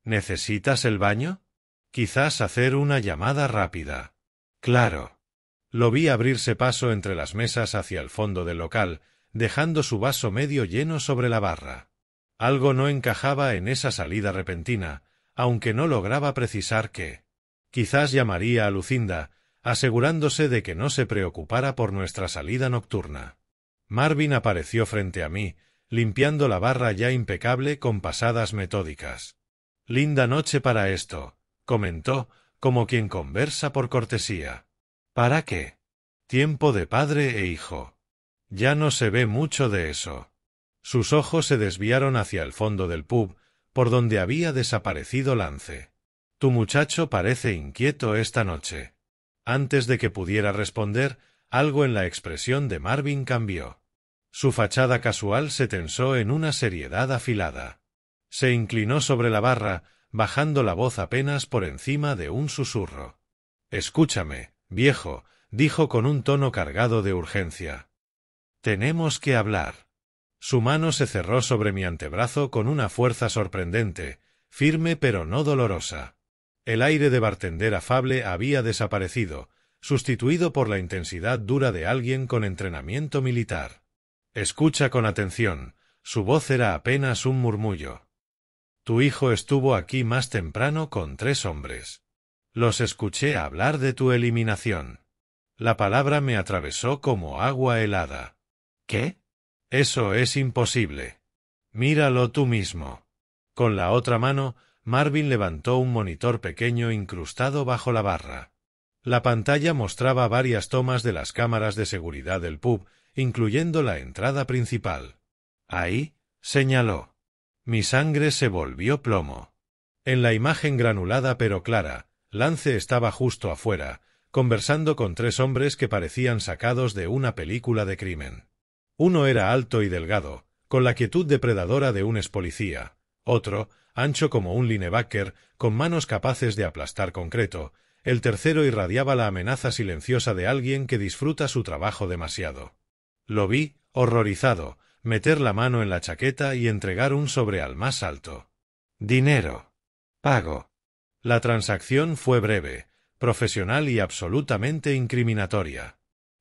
«¿Necesitas el baño? Quizás hacer una llamada rápida». «Claro». Lo vi abrirse paso entre las mesas hacia el fondo del local, dejando su vaso medio lleno sobre la barra. Algo no encajaba en esa salida repentina, aunque no lograba precisar qué. Quizás llamaría a Lucinda, asegurándose de que no se preocupara por nuestra salida nocturna. Marvin apareció frente a mí, limpiando la barra ya impecable con pasadas metódicas. «Linda noche para esto», comentó, como quien conversa por cortesía. «¿Para qué? Tiempo de padre e hijo. Ya no se ve mucho de eso». Sus ojos se desviaron hacia el fondo del pub, por donde había desaparecido Lance. «Tu muchacho parece inquieto esta noche». Antes de que pudiera responder, algo en la expresión de Marvin cambió. Su fachada casual se tensó en una seriedad afilada. Se inclinó sobre la barra, bajando la voz apenas por encima de un susurro. «Escúchame, viejo», dijo con un tono cargado de urgencia. «Tenemos que hablar». Su mano se cerró sobre mi antebrazo con una fuerza sorprendente, firme pero no dolorosa. El aire de bartender afable había desaparecido, sustituido por la intensidad dura de alguien con entrenamiento militar. «Escucha con atención», su voz era apenas un murmullo. «Tu hijo estuvo aquí más temprano con 3 hombres. Los escuché hablar de tu eliminación». La palabra me atravesó como agua helada. «¿Qué? Eso es imposible. Míralo tú mismo». Con la otra mano, Marvin levantó un monitor pequeño incrustado bajo la barra. La pantalla mostraba varias tomas de las cámaras de seguridad del pub, incluyendo la entrada principal. «Ahí», señaló. Mi sangre se volvió plomo. En la imagen granulada pero clara, Lance estaba justo afuera, conversando con 3 hombres que parecían sacados de una película de crimen. Uno era alto y delgado, con la quietud depredadora de un expolicía. Otro, ancho como un linebacker, con manos capaces de aplastar concreto. El tercero irradiaba la amenaza silenciosa de alguien que disfruta su trabajo demasiado. Lo vi, horrorizado, meter la mano en la chaqueta y entregar un sobre al más alto. «Dinero. Pago». La transacción fue breve, profesional y absolutamente incriminatoria.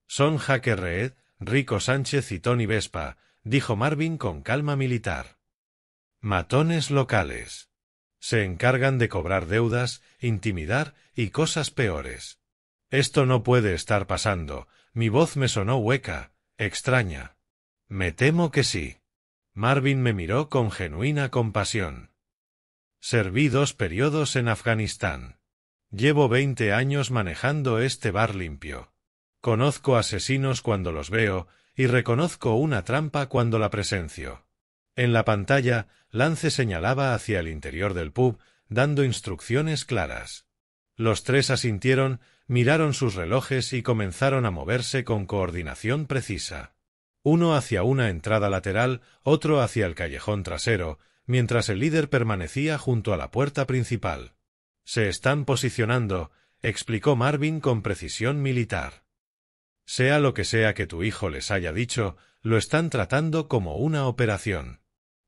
«Son Hacker Red, Rico Sánchez y Tony Vespa», dijo Marvin con calma militar. «Matones locales. Se encargan de cobrar deudas, intimidar y cosas peores». «Esto no puede estar pasando». Mi voz me sonó hueca, extraña. «Me temo que sí». Marvin me miró con genuina compasión. «Serví 2 periodos en Afganistán. Llevo 20 años manejando este bar limpio. Conozco asesinos cuando los veo y reconozco una trampa cuando la presencio». En la pantalla, Lance señalaba hacia el interior del pub, dando instrucciones claras. Los 3 asintieron, miraron sus relojes y comenzaron a moverse con coordinación precisa. uno hacia una entrada lateral, otro hacia el callejón trasero, mientras el líder permanecía junto a la puerta principal. «Se están posicionando», explicó Marvin con precisión militar. «Sea lo que sea que tu hijo les haya dicho, lo están tratando como una operación».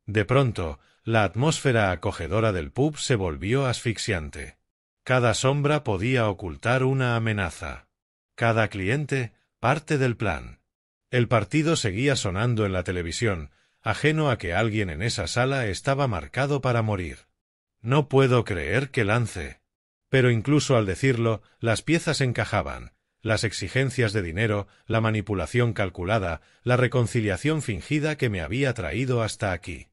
De pronto, la atmósfera acogedora del pub se volvió asfixiante. Cada sombra podía ocultar una amenaza. Cada cliente, parte del plan. El partido seguía sonando en la televisión, ajeno a que alguien en esa sala estaba marcado para morir. «No puedo creer que lance». Pero incluso al decirlo, las piezas encajaban. Las exigencias de dinero, la manipulación calculada, la reconciliación fingida que me había traído hasta aquí.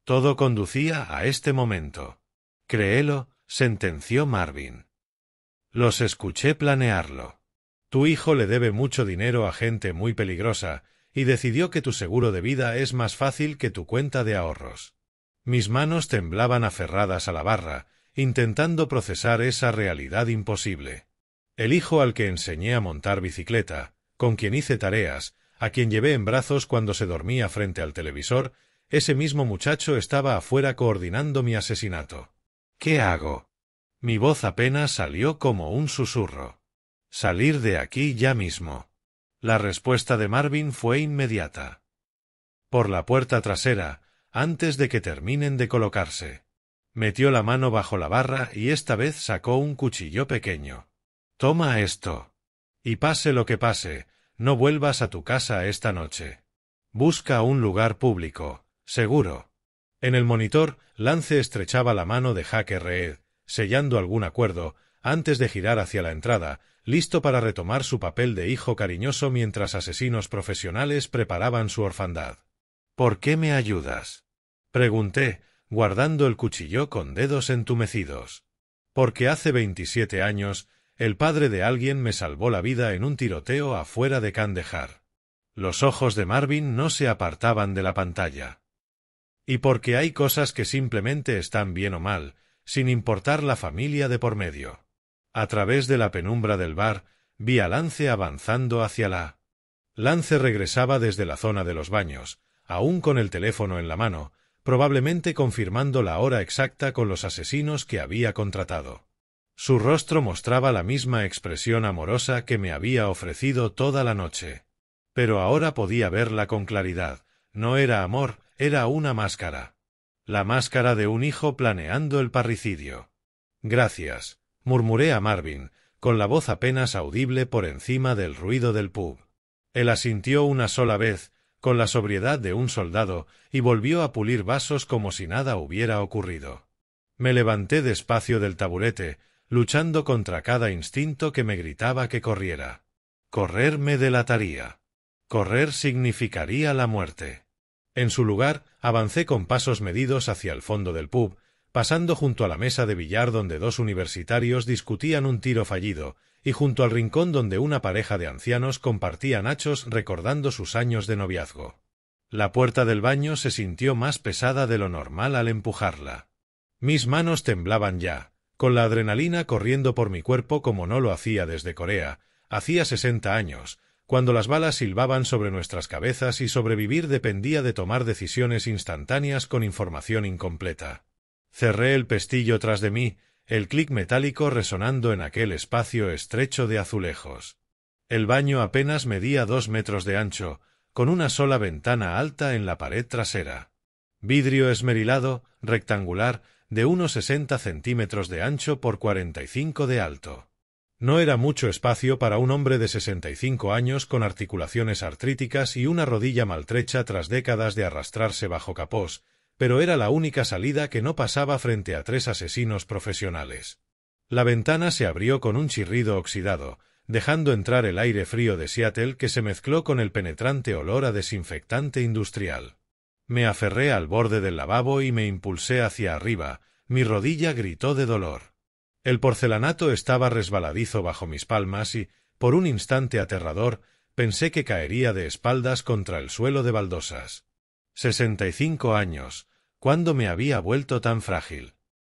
Todo conducía a este momento. «Créelo», sentenció Marvin. «Los escuché planearlo. Tu hijo le debe mucho dinero a gente muy peligrosa, y decidió que tu seguro de vida es más fácil que tu cuenta de ahorros». Mis manos temblaban aferradas a la barra, intentando procesar esa realidad imposible. El hijo al que enseñé a montar bicicleta, con quien hice tareas, a quien llevé en brazos cuando se dormía frente al televisor, ese mismo muchacho estaba afuera coordinando mi asesinato. «¿Qué hago?» Mi voz apenas salió como un susurro. «Salir de aquí ya mismo». La respuesta de Marvin fue inmediata. «Por la puerta trasera, antes de que terminen de colocarse». Metió la mano bajo la barra y esta vez sacó un cuchillo pequeño. «Toma esto. Y pase lo que pase, no vuelvas a tu casa esta noche. Busca un lugar público, seguro». En el monitor, Lance estrechaba la mano de Hacker Reed, sellando algún acuerdo, antes de girar hacia la entrada, listo para retomar su papel de hijo cariñoso mientras asesinos profesionales preparaban su orfandad. «¿Por qué me ayudas?», pregunté, guardando el cuchillo con dedos entumecidos. «Porque hace 27 años, el padre de alguien me salvó la vida en un tiroteo afuera de Kandahar». Los ojos de Marvin no se apartaban de la pantalla. «Y porque hay cosas que simplemente están bien o mal, sin importar la familia de por medio». A través de la penumbra del bar, vi a Lance avanzando hacia la... Lance regresaba desde la zona de los baños, aún con el teléfono en la mano, probablemente confirmando la hora exacta con los asesinos que había contratado. Su rostro mostraba la misma expresión amorosa que me había ofrecido toda la noche. Pero ahora podía verla con claridad. No era amor, era una máscara. La máscara de un hijo planeando el parricidio. «Gracias», murmuré a Marvin, con la voz apenas audible por encima del ruido del pub. Él asintió una sola vez, con la sobriedad de un soldado, y volvió a pulir vasos como si nada hubiera ocurrido. Me levanté despacio del taburete, luchando contra cada instinto que me gritaba que corriera. Correr me delataría. Correr significaría la muerte. En su lugar, avancé con pasos medidos hacia el fondo del pub, pasando junto a la mesa de billar donde dos universitarios discutían un tiro fallido, y junto al rincón donde una pareja de ancianos compartía nachos recordando sus años de noviazgo. La puerta del baño se sintió más pesada de lo normal al empujarla. Mis manos temblaban ya, con la adrenalina corriendo por mi cuerpo como no lo hacía desde Corea, hacía 60 años, cuando las balas silbaban sobre nuestras cabezas y sobrevivir dependía de tomar decisiones instantáneas con información incompleta. Cerré el pestillo tras de mí, el clic metálico resonando en aquel espacio estrecho de azulejos. El baño apenas medía 2 metros de ancho, con una sola ventana alta en la pared trasera. Vidrio esmerilado, rectangular, de unos 60 centímetros de ancho por 45 de alto. No era mucho espacio para un hombre de 65 años con articulaciones artríticas y una rodilla maltrecha tras décadas de arrastrarse bajo capós, pero era la única salida que no pasaba frente a 3 asesinos profesionales. La ventana se abrió con un chirrido oxidado, dejando entrar el aire frío de Seattle que se mezcló con el penetrante olor a desinfectante industrial. Me aferré al borde del lavabo y me impulsé hacia arriba, mi rodilla gritó de dolor. El porcelanato estaba resbaladizo bajo mis palmas y, por un instante aterrador, pensé que caería de espaldas contra el suelo de baldosas. 65 años. ¿Cuándo me había vuelto tan frágil?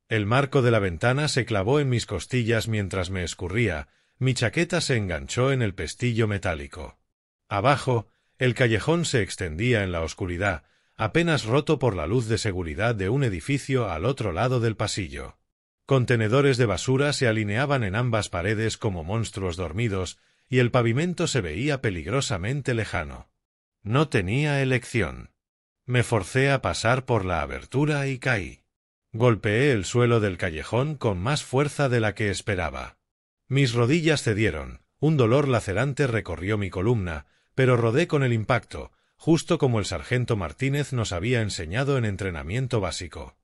El marco de la ventana se clavó en mis costillas mientras me escurría, mi chaqueta se enganchó en el pestillo metálico. Abajo, El callejón se extendía en la oscuridad, apenas roto por la luz de seguridad de un edificio al otro lado del pasillo. Contenedores de basura se alineaban en ambas paredes como monstruos dormidos, y el pavimento se veía peligrosamente lejano. No tenía elección. Me forcé a pasar por la abertura y caí. Golpeé el suelo del callejón con más fuerza de la que esperaba. Mis rodillas cedieron, un dolor lacerante recorrió mi columna, pero rodé con el impacto, justo como el sargento Martínez nos había enseñado en entrenamiento básico.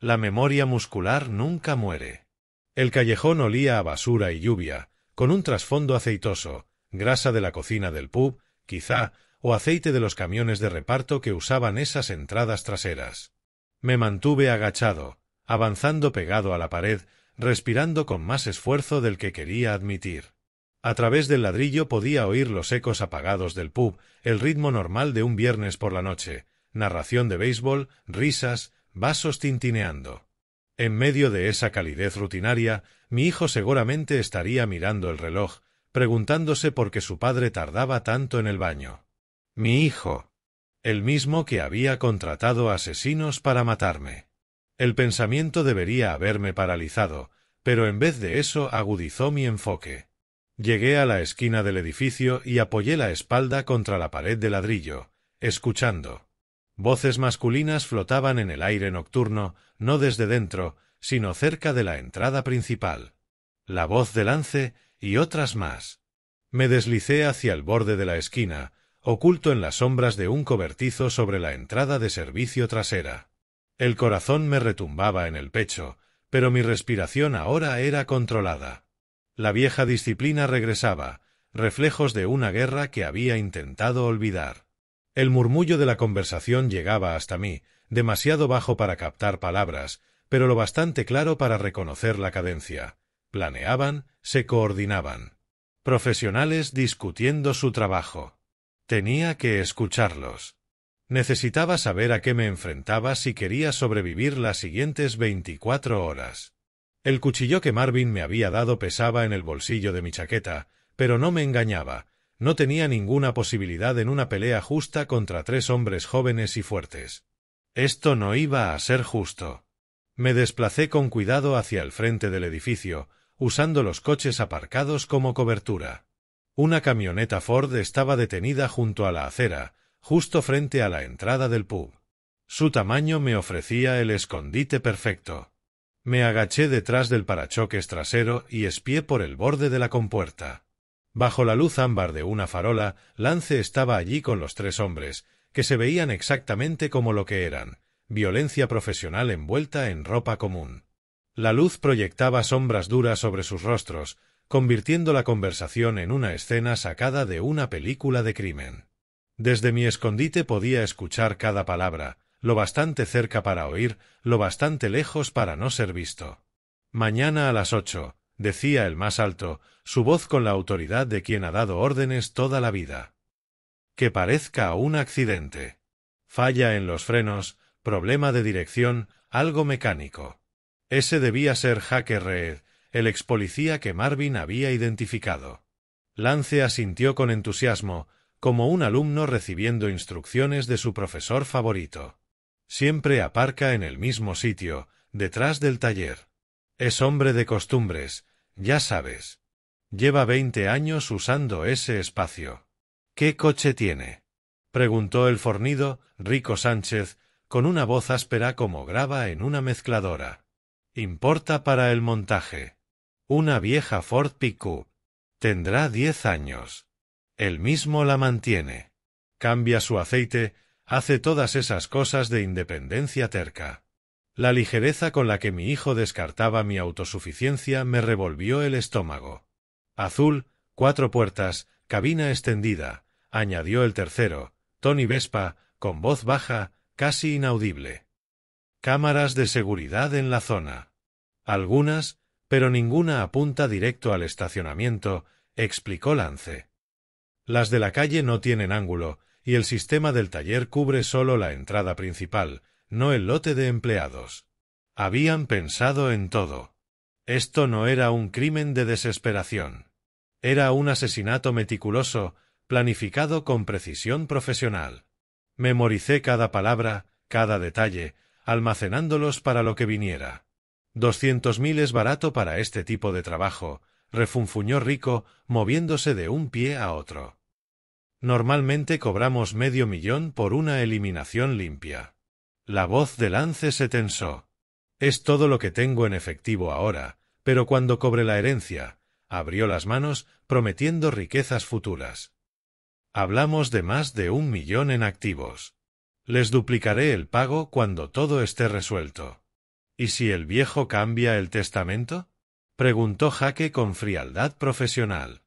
La memoria muscular nunca muere. El callejón olía a basura y lluvia, con un trasfondo aceitoso, grasa de la cocina del pub, quizá, o aceite de los camiones de reparto que usaban esas entradas traseras. Me mantuve agachado, avanzando pegado a la pared, respirando con más esfuerzo del que quería admitir. A través del ladrillo podía oír los ecos apagados del pub, el ritmo normal de un viernes por la noche, narración de béisbol, risas, vasos tintineando. En medio de esa calidez rutinaria, mi hijo seguramente estaría mirando el reloj, preguntándose por qué su padre tardaba tanto en el baño. Mi hijo. El mismo que había contratado asesinos para matarme. El pensamiento debería haberme paralizado, pero en vez de eso agudizó mi enfoque. Llegué a la esquina del edificio y apoyé la espalda contra la pared de ladrillo, escuchando. Voces masculinas flotaban en el aire nocturno, no desde dentro, sino cerca de la entrada principal. La voz de Lance y otras más. Me deslicé hacia el borde de la esquina, oculto en las sombras de un cobertizo sobre la entrada de servicio trasera. El corazón me retumbaba en el pecho, pero mi respiración ahora era controlada. La vieja disciplina regresaba, reflejos de una guerra que había intentado olvidar. El murmullo de la conversación llegaba hasta mí, demasiado bajo para captar palabras, pero lo bastante claro para reconocer la cadencia. Planeaban, se coordinaban. Profesionales discutiendo su trabajo. Tenía que escucharlos. Necesitaba saber a qué me enfrentaba si quería sobrevivir las siguientes 24 horas. El cuchillo que Marvin me había dado pesaba en el bolsillo de mi chaqueta, pero no me engañaba. No tenía ninguna posibilidad en una pelea justa contra 3 hombres jóvenes y fuertes. Esto no iba a ser justo. Me desplacé con cuidado hacia el frente del edificio, usando los coches aparcados como cobertura. Una camioneta Ford estaba detenida junto a la acera, justo frente a la entrada del pub. Su tamaño me ofrecía el escondite perfecto. Me agaché detrás del parachoques trasero y espié por el borde de la compuerta. Bajo la luz ámbar de una farola, Lance estaba allí con los 3 hombres, que se veían exactamente como lo que eran, violencia profesional envuelta en ropa común. La luz proyectaba sombras duras sobre sus rostros, convirtiendo la conversación en una escena sacada de una película de crimen. Desde mi escondite podía escuchar cada palabra, lo bastante cerca para oír, lo bastante lejos para no ser visto. Mañana a las 8, decía el más alto, su voz con la autoridad de quien ha dado órdenes toda la vida. Que parezca un accidente. Falla en los frenos, problema de dirección, algo mecánico. Ese debía ser Hacker Reed, el expolicía que Marvin había identificado. Lance asintió con entusiasmo, como un alumno recibiendo instrucciones de su profesor favorito. Siempre aparca en el mismo sitio, detrás del taller. Es hombre de costumbres, ya sabes. Lleva 20 años usando ese espacio. ¿Qué coche tiene?, preguntó el fornido, Rico Sánchez, con una voz áspera como grava en una mezcladora. Importa para el montaje. Una vieja Ford Pickup. Tendrá 10 años. Él mismo la mantiene. Cambia su aceite, hace todas esas cosas de independencia terca. La ligereza con la que mi hijo descartaba mi autosuficiencia me revolvió el estómago. Azul, 4 puertas, cabina extendida, añadió el tercero, Tony Vespa, con voz baja, casi inaudible. Cámaras de seguridad en la zona. Algunas, pero ninguna apunta directo al estacionamiento, explicó Lance. Las de la calle no tienen ángulo, y el sistema del taller cubre solo la entrada principal, no el lote de empleados. Habían pensado en todo. Esto no era un crimen de desesperación. Era un asesinato meticuloso, planificado con precisión profesional. Memoricé cada palabra, cada detalle, almacenándolos para lo que viniera. 200.000 es barato para este tipo de trabajo, refunfuñó Rico, moviéndose de un pie a otro. Normalmente cobramos $500.000 por una eliminación limpia. La voz de Lance se tensó. Es todo lo que tengo en efectivo ahora, pero cuando cobre la herencia, abrió las manos, prometiendo riquezas futuras. Hablamos de más de 1 millón en activos. Les duplicaré el pago cuando todo esté resuelto. ¿Y si el viejo cambia el testamento?, preguntó Jake con frialdad profesional.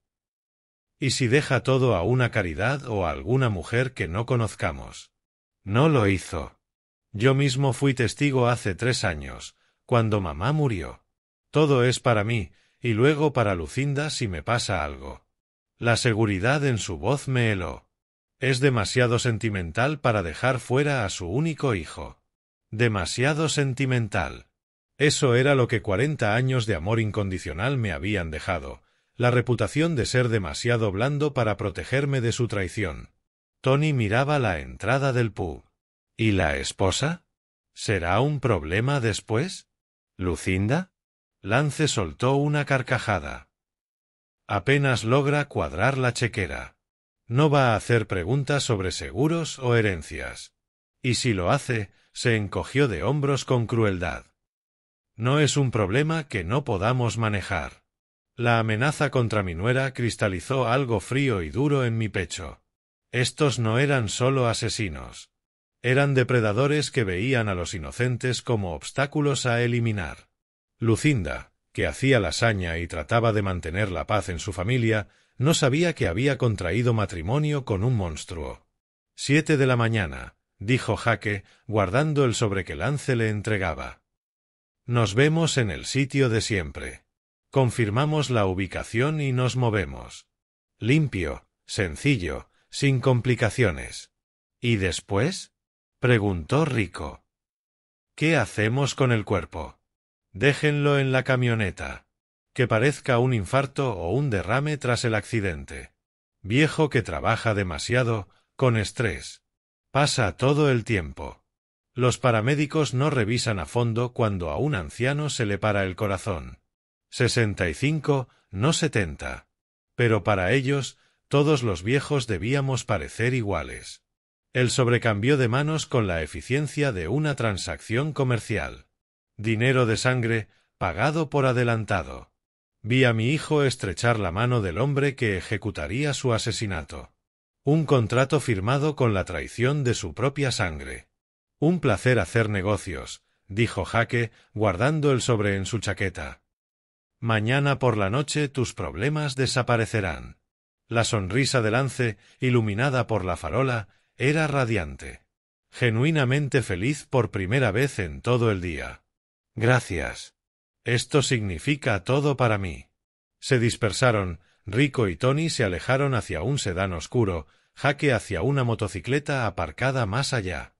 ¿Y si deja todo a una caridad o a alguna mujer que no conozcamos? No lo hizo. Yo mismo fui testigo hace 3 años, cuando mamá murió. Todo es para mí, y luego para Lucinda si me pasa algo. La seguridad en su voz me heló. Es demasiado sentimental para dejar fuera a su único hijo. Demasiado sentimental. Eso era lo que 40 años de amor incondicional me habían dejado, la reputación de ser demasiado blando para protegerme de su traición. Tony miraba la entrada del pub. ¿Y la esposa? ¿Será un problema después? ¿Lucinda? Lance soltó una carcajada. Apenas logra cuadrar la chequera. No va a hacer preguntas sobre seguros o herencias. Y si lo hace, se encogió de hombros con crueldad. No es un problema que no podamos manejar. La amenaza contra mi nuera cristalizó algo frío y duro en mi pecho. Estos no eran solo asesinos. Eran depredadores que veían a los inocentes como obstáculos a eliminar. Lucinda, que hacía la saña y trataba de mantener la paz en su familia, no sabía que había contraído matrimonio con un monstruo. 7 de la mañana, dijo Jake, guardando el sobre que Lance le entregaba. Nos vemos en el sitio de siempre. Confirmamos la ubicación y nos movemos. Limpio, sencillo, sin complicaciones. ¿Y después?, preguntó Rico. ¿Qué hacemos con el cuerpo? Déjenlo en la camioneta. Que parezca un infarto o un derrame tras el accidente. Viejo que trabaja demasiado, con estrés. Pasa todo el tiempo. Los paramédicos no revisan a fondo cuando a un anciano se le para el corazón. 65, no 70. Pero para ellos, todos los viejos debíamos parecer iguales. El sobre cambió de manos con la eficiencia de una transacción comercial. Dinero de sangre, pagado por adelantado. Vi a mi hijo estrechar la mano del hombre que ejecutaría su asesinato. Un contrato firmado con la traición de su propia sangre. Un placer hacer negocios, dijo Jake, guardando el sobre en su chaqueta. Mañana por la noche tus problemas desaparecerán. La sonrisa de Lance, iluminada por la farola, era radiante. Genuinamente feliz por primera vez en todo el día. Gracias. Esto significa todo para mí. Se dispersaron, Rico y Tony se alejaron hacia un sedán oscuro, Jake hacia una motocicleta aparcada más allá.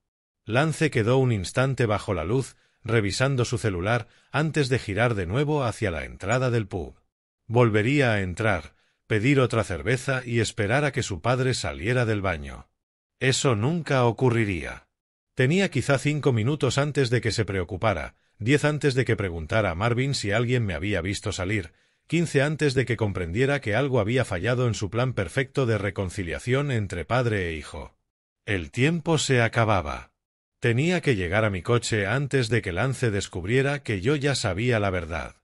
Lance quedó un instante bajo la luz, revisando su celular, antes de girar de nuevo hacia la entrada del pub. Volvería a entrar, pedir otra cerveza y esperar a que su padre saliera del baño. Eso nunca ocurriría. Tenía quizá 5 minutos antes de que se preocupara, 10 antes de que preguntara a Marvin si alguien me había visto salir, 15 antes de que comprendiera que algo había fallado en su plan perfecto de reconciliación entre padre e hijo. El tiempo se acababa. Tenía que llegar a mi coche antes de que Lance descubriera que yo ya sabía la verdad.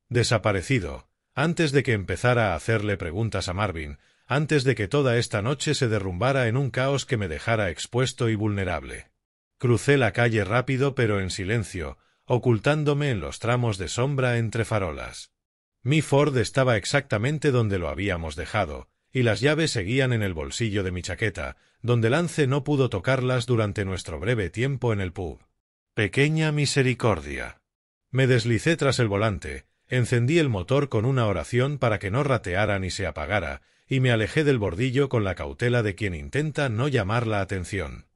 Desaparecido, antes de que empezara a hacerle preguntas a Marvin, antes de que toda esta noche se derrumbara en un caos que me dejara expuesto y vulnerable. Crucé la calle rápido pero en silencio, ocultándome en los tramos de sombra entre farolas. Mi Ford estaba exactamente donde lo habíamos dejado, y las llaves seguían en el bolsillo de mi chaqueta, donde Lance no pudo tocarlas durante nuestro breve tiempo en el pub. Pequeña misericordia. Me deslicé tras el volante, encendí el motor con una oración para que no rateara ni se apagara, y me alejé del bordillo con la cautela de quien intenta no llamar la atención.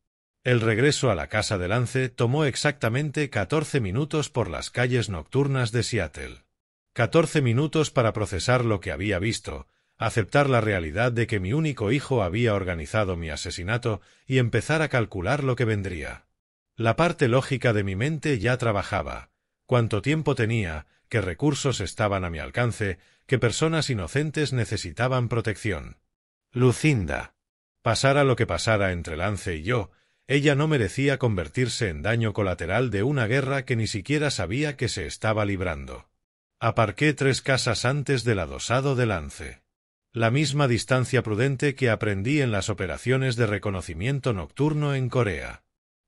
El regreso a la casa de Lance tomó exactamente 14 minutos por las calles nocturnas de Seattle. 14 minutos para procesar lo que había visto, aceptar la realidad de que mi único hijo había organizado mi asesinato y empezar a calcular lo que vendría. La parte lógica de mi mente ya trabajaba. Cuánto tiempo tenía, qué recursos estaban a mi alcance, qué personas inocentes necesitaban protección. Lucinda. Pasara lo que pasara entre Lance y yo, ella no merecía convertirse en daño colateral de una guerra que ni siquiera sabía que se estaba librando. Aparqué 3 casas antes del adosado de Lance. La misma distancia prudente que aprendí en las operaciones de reconocimiento nocturno en Corea.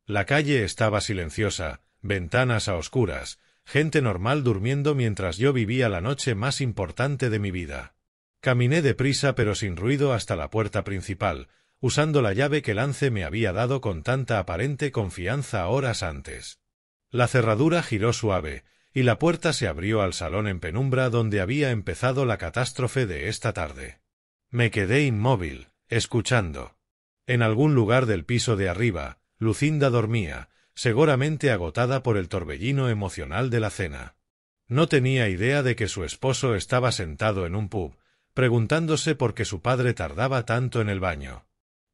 La calle estaba silenciosa, ventanas a oscuras, gente normal durmiendo mientras yo vivía la noche más importante de mi vida. Caminé deprisa pero sin ruido hasta la puerta principal, usando la llave que Lance me había dado con tanta aparente confianza horas antes. La cerradura giró suave, y la puerta se abrió al salón en penumbra donde había empezado la catástrofe de esta tarde. Me quedé inmóvil, escuchando. En algún lugar del piso de arriba, Lucinda dormía, seguramente agotada por el torbellino emocional de la cena. No tenía idea de que su esposo estaba sentado en un pub, preguntándose por qué su padre tardaba tanto en el baño.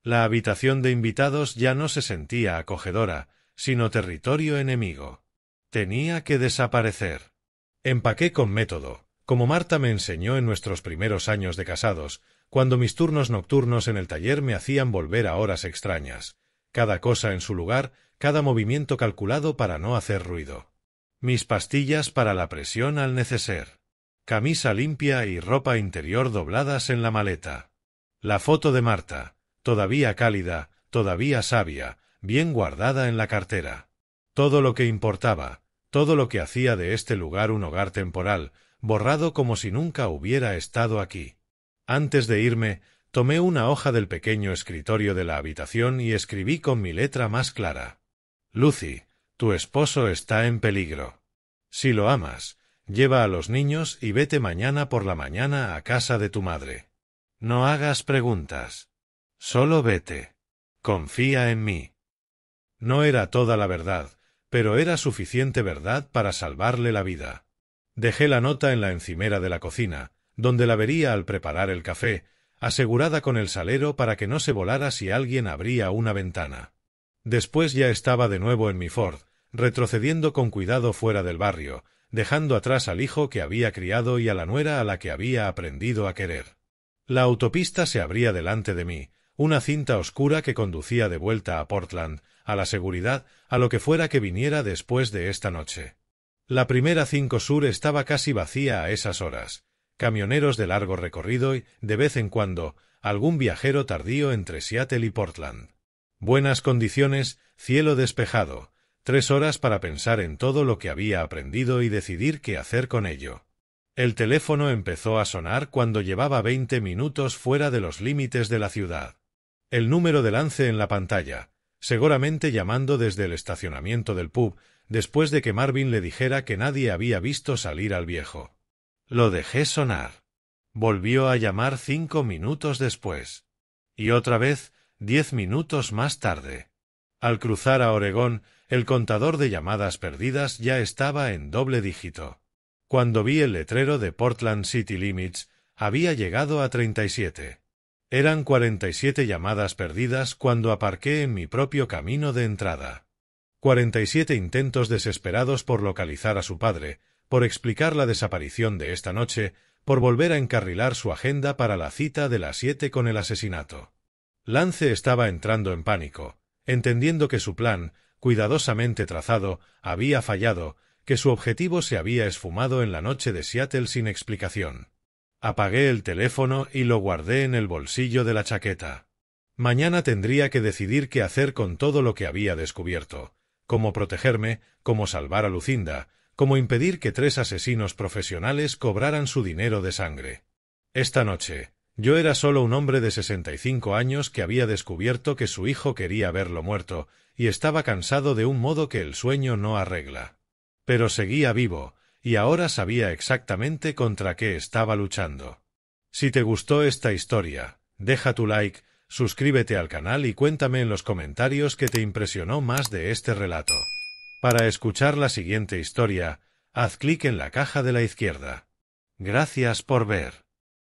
La habitación de invitados ya no se sentía acogedora, sino territorio enemigo. Tenía que desaparecer. Empaqué con método, como Marta me enseñó en nuestros primeros años de casados, cuando mis turnos nocturnos en el taller me hacían volver a horas extrañas. Cada cosa en su lugar, cada movimiento calculado para no hacer ruido. Mis pastillas para la presión al neceser. Camisa limpia y ropa interior dobladas en la maleta. La foto de Marta, todavía cálida, todavía sabia, bien guardada en la cartera. Todo lo que importaba, todo lo que hacía de este lugar un hogar temporal, borrado como si nunca hubiera estado aquí. Antes de irme, tomé una hoja del pequeño escritorio de la habitación y escribí con mi letra más clara. Lucy, tu esposo está en peligro. Si lo amas, lleva a los niños y vete mañana por la mañana a casa de tu madre. No hagas preguntas. Solo vete. Confía en mí. No era toda la verdad, pero era suficiente verdad para salvarle la vida. Dejé la nota en la encimera de la cocina, donde la vería al preparar el café, asegurada con el salero para que no se volara si alguien abría una ventana. Después ya estaba de nuevo en mi Ford, retrocediendo con cuidado fuera del barrio, dejando atrás al hijo que había criado y a la nuera a la que había aprendido a querer. La autopista se abría delante de mí, una cinta oscura que conducía de vuelta a Portland, a la seguridad, a lo que fuera que viniera después de esta noche. La primera 5 Sur estaba casi vacía a esas horas. Camioneros de largo recorrido y, de vez en cuando, algún viajero tardío entre Seattle y Portland. Buenas condiciones, cielo despejado, 3 horas para pensar en todo lo que había aprendido y decidir qué hacer con ello. El teléfono empezó a sonar cuando llevaba 20 minutos fuera de los límites de la ciudad. El número de Lance en la pantalla, seguramente llamando desde el estacionamiento del pub, después de que Marvin le dijera que nadie había visto salir al viejo. Lo dejé sonar. Volvió a llamar 5 minutos después. Y otra vez, 10 minutos más tarde. Al cruzar a Oregón, el contador de llamadas perdidas ya estaba en doble dígito. Cuando vi el letrero de Portland City Limits, había llegado a 37. Eran 47 llamadas perdidas cuando aparqué en mi propio camino de entrada. 47 intentos desesperados por localizar a su padre, por explicar la desaparición de esta noche, por volver a encarrilar su agenda para la cita de las 7 con el asesinato. Lance estaba entrando en pánico, entendiendo que su plan, cuidadosamente trazado, había fallado, que su objetivo se había esfumado en la noche de Seattle sin explicación. Apagué el teléfono y lo guardé en el bolsillo de la chaqueta. Mañana tendría que decidir qué hacer con todo lo que había descubierto, cómo protegerme, cómo salvar a Lucinda, cómo impedir que 3 asesinos profesionales cobraran su dinero de sangre. Esta noche, yo era solo un hombre de 65 años que había descubierto que su hijo quería verlo muerto, y estaba cansado de un modo que el sueño no arregla. Pero seguía vivo, y ahora sabía exactamente contra qué estaba luchando. Si te gustó esta historia, deja tu like, suscríbete al canal y cuéntame en los comentarios qué te impresionó más de este relato. Para escuchar la siguiente historia, haz clic en la caja de la izquierda. Gracias por ver.